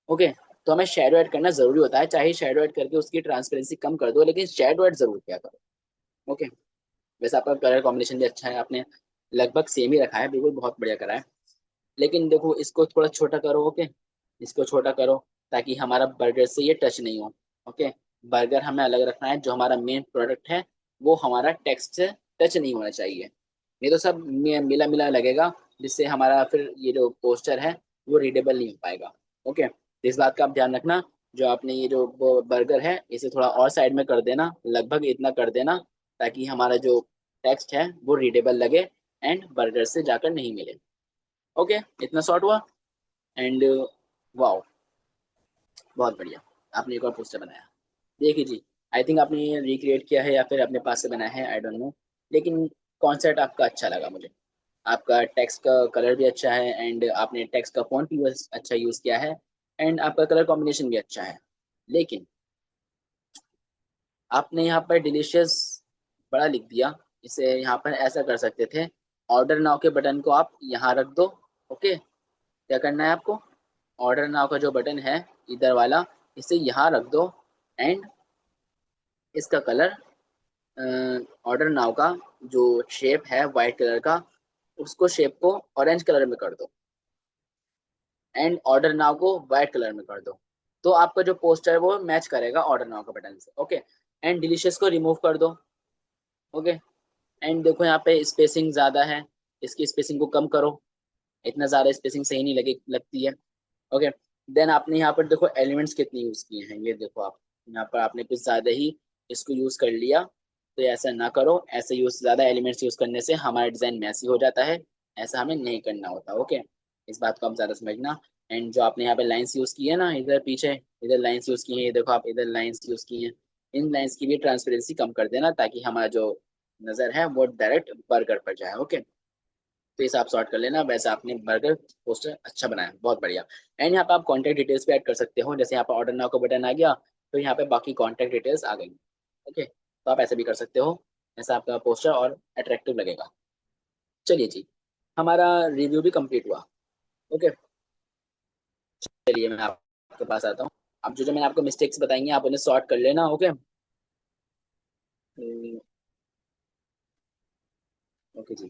Speaker 1: ओके, तो हमें शेडो ऐड करना जरूरी होता है, चाहे शेडो ऐड करके उसकी ट्रांसपेरेंसी कम कर दो, लेकिन शेडो ऐड जरूर किया करो। ओके, वैसे आपका कलर कॉम्बिनेशन भी अच्छा है, आपने लगभग सेम ही रखा है, बिल्कुल बहुत बढ़िया करा है। लेकिन देखो इसको थोड़ा छोटा करो। ओके, इसको छोटा करो, ताकि हमारा बर्गर से ये टच नहीं हो। ओके, बर्गर हमें अलग रखना है, जो हमारा मेन प्रोडक्ट है वो हमारा टेक्स्ट से टच नहीं होना चाहिए, नहीं तो सब मिला मिला लगेगा, जिससे हमारा फिर ये जो पोस्टर है वो रीडेबल नहीं हो पाएगा। ओके, तो इस बात का आप ध्यान रखना। जो आपने ये जो बर्गर है इसे थोड़ा और साइड में कर देना, लगभग इतना कर देना, ताकि हमारा जो टेक्स्ट है वो रीडेबल लगे एंड बर्गर से जाकर नहीं मिले। ओके, इतना शॉर्ट हुआ। एंड वाओ, बहुत बढ़िया, आपने एक और पोस्टर बनाया। देखिए जी, आई थिंक आपने ये रिक्रिएट किया है या फिर अपने पास से बनाया है, आई डोंट नो, लेकिन कॉन्सेप्ट आपका अच्छा लगा मुझे। आपका टेक्स्ट का कलर भी अच्छा है, एंड आपने टेक्स्ट का फॉन्ट भी अच्छा यूज किया है, एंड आपका कलर कॉम्बिनेशन भी अच्छा है। लेकिन आपने यहाँ पर डिलीशियस बड़ा लिख दिया। इसे यहाँ पर ऐसा कर सकते थे, ऑर्डर नाउ के बटन को आप यहाँ रख दो। ओके, क्या करना है आपको, ऑर्डर नाउ का जो बटन है इधर वाला, इसे यहाँ रख दो, एंड इसका कलर, ऑर्डर नाउ का जो शेप है वाइट कलर का, उसको शेप को ऑरेंज कलर में कर दो, एंड ऑर्डर नाउ को व्हाइट कलर में कर दो। तो आपका जो पोस्टर है वो मैच करेगा ऑर्डर नाउ का बटन से। ओके, एंड डिलीशियस को रिमूव कर दो। ओके, एंड देखो यहाँ पे स्पेसिंग ज्यादा है, इसकी स्पेसिंग को कम करो, इतना ज्यादा स्पेसिंग सही नहीं लगती है। ओके, देन आपने यहाँ पर देखो एलिमेंट्स कितने यूज किए हैं, ये देखो आप, यहाँ पर आपने कुछ ज्यादा ही इसको यूज कर लिया। तो ऐसा ना करो, ऐसे यूज ज्यादा एलिमेंट्स यूज करने से हमारा डिजाइन मैसी हो जाता है, ऐसा हमें नहीं करना होता। ओके, इस बात को आप ज्यादा समझना। एंड जो आपने यहाँ पे लाइंस यूज की है ना, इधर पीछे इधर लाइंस यूज की है, ये देखो आप इधर लाइंस यूज की हैं, इन लाइंस की भी ट्रांसपेरेंसी कम कर देना, ताकि हमारा जो नजर है वो डायरेक्ट बर्गर पर जाए। ओके, तो इसे आप सॉर्ट कर लेना। वैसे आपने बर्गर पोस्टर अच्छा बनाया, बहुत बढ़िया। एंड यहाँ पे आप कॉन्टैक्ट डिटेल्स भी ऐड कर सकते हो, जैसे यहाँ पे ऑर्डर नाउ का बटन आ गया, तो यहाँ पे बाकी कॉन्टैक्ट डिटेल्स आ गई। ओके, तो आप ऐसे भी कर सकते हो, ऐसा आपका पोस्टर और अट्रैक्टिव लगेगा। चलिए जी, हमारा रिव्यू भी कंप्लीट हुआ। ओके, चलिए मैं आपके पास आता हूँ। अब जो जो मैंने आपको मिस्टेक्स बताएंगे आप उन्हें सॉर्ट कर लेना। ओके, ओके जी,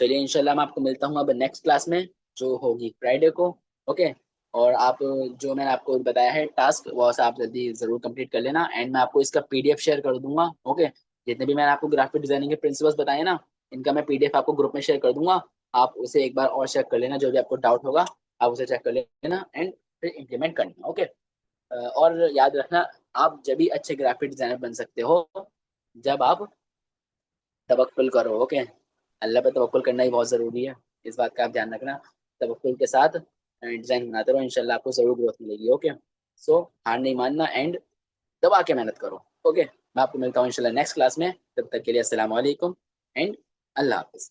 Speaker 1: चलिए इंशाल्लाह मैं आपको मिलता हूँ अब नेक्स्ट क्लास में, जो होगी फ्राइडे को। ओके, और आप जो मैंने आपको बताया है टास्क, वो आप जल्दी जरूर कंप्लीट कर लेना, एंड मैं आपको इसका पीडीएफ शेयर कर दूंगा। ओके, जितने भी मैंने आपको ग्राफिक डिजाइनिंग के प्रिंसिपल्स बताए ना, इनका मैं पीडीएफ आपको ग्रुप में शेयर कर दूंगा। आप उसे एक बार और चेक कर लेना, जो भी आपको डाउट होगा आप उसे चेक कर लेना, एंड फिर इम्प्लीमेंट करना। ओके, और याद रखना, आप जब भी अच्छे ग्राफिक डिजाइनर बन सकते हो जब आप तवक्कुल करो। ओके, अल्लाह पे तवक्कुल करना ही बहुत ज़रूरी है, इस बात का आप ध्यान रखना। तवक्कुल के साथ डिज़ाइन बनाते रहो, इंशाल्लाह आपको ज़रूर ग्रोथ मिलेगी। ओके, सो हार नहीं मानना, एंड दबा के मेहनत करो। ओके, मैं आपको मिलता हूँ इंशाल्लाह नेक्स्ट क्लास में। तब तक के लिए अस्सलाम वालेकुम एंड अल्लाह हाफिज़।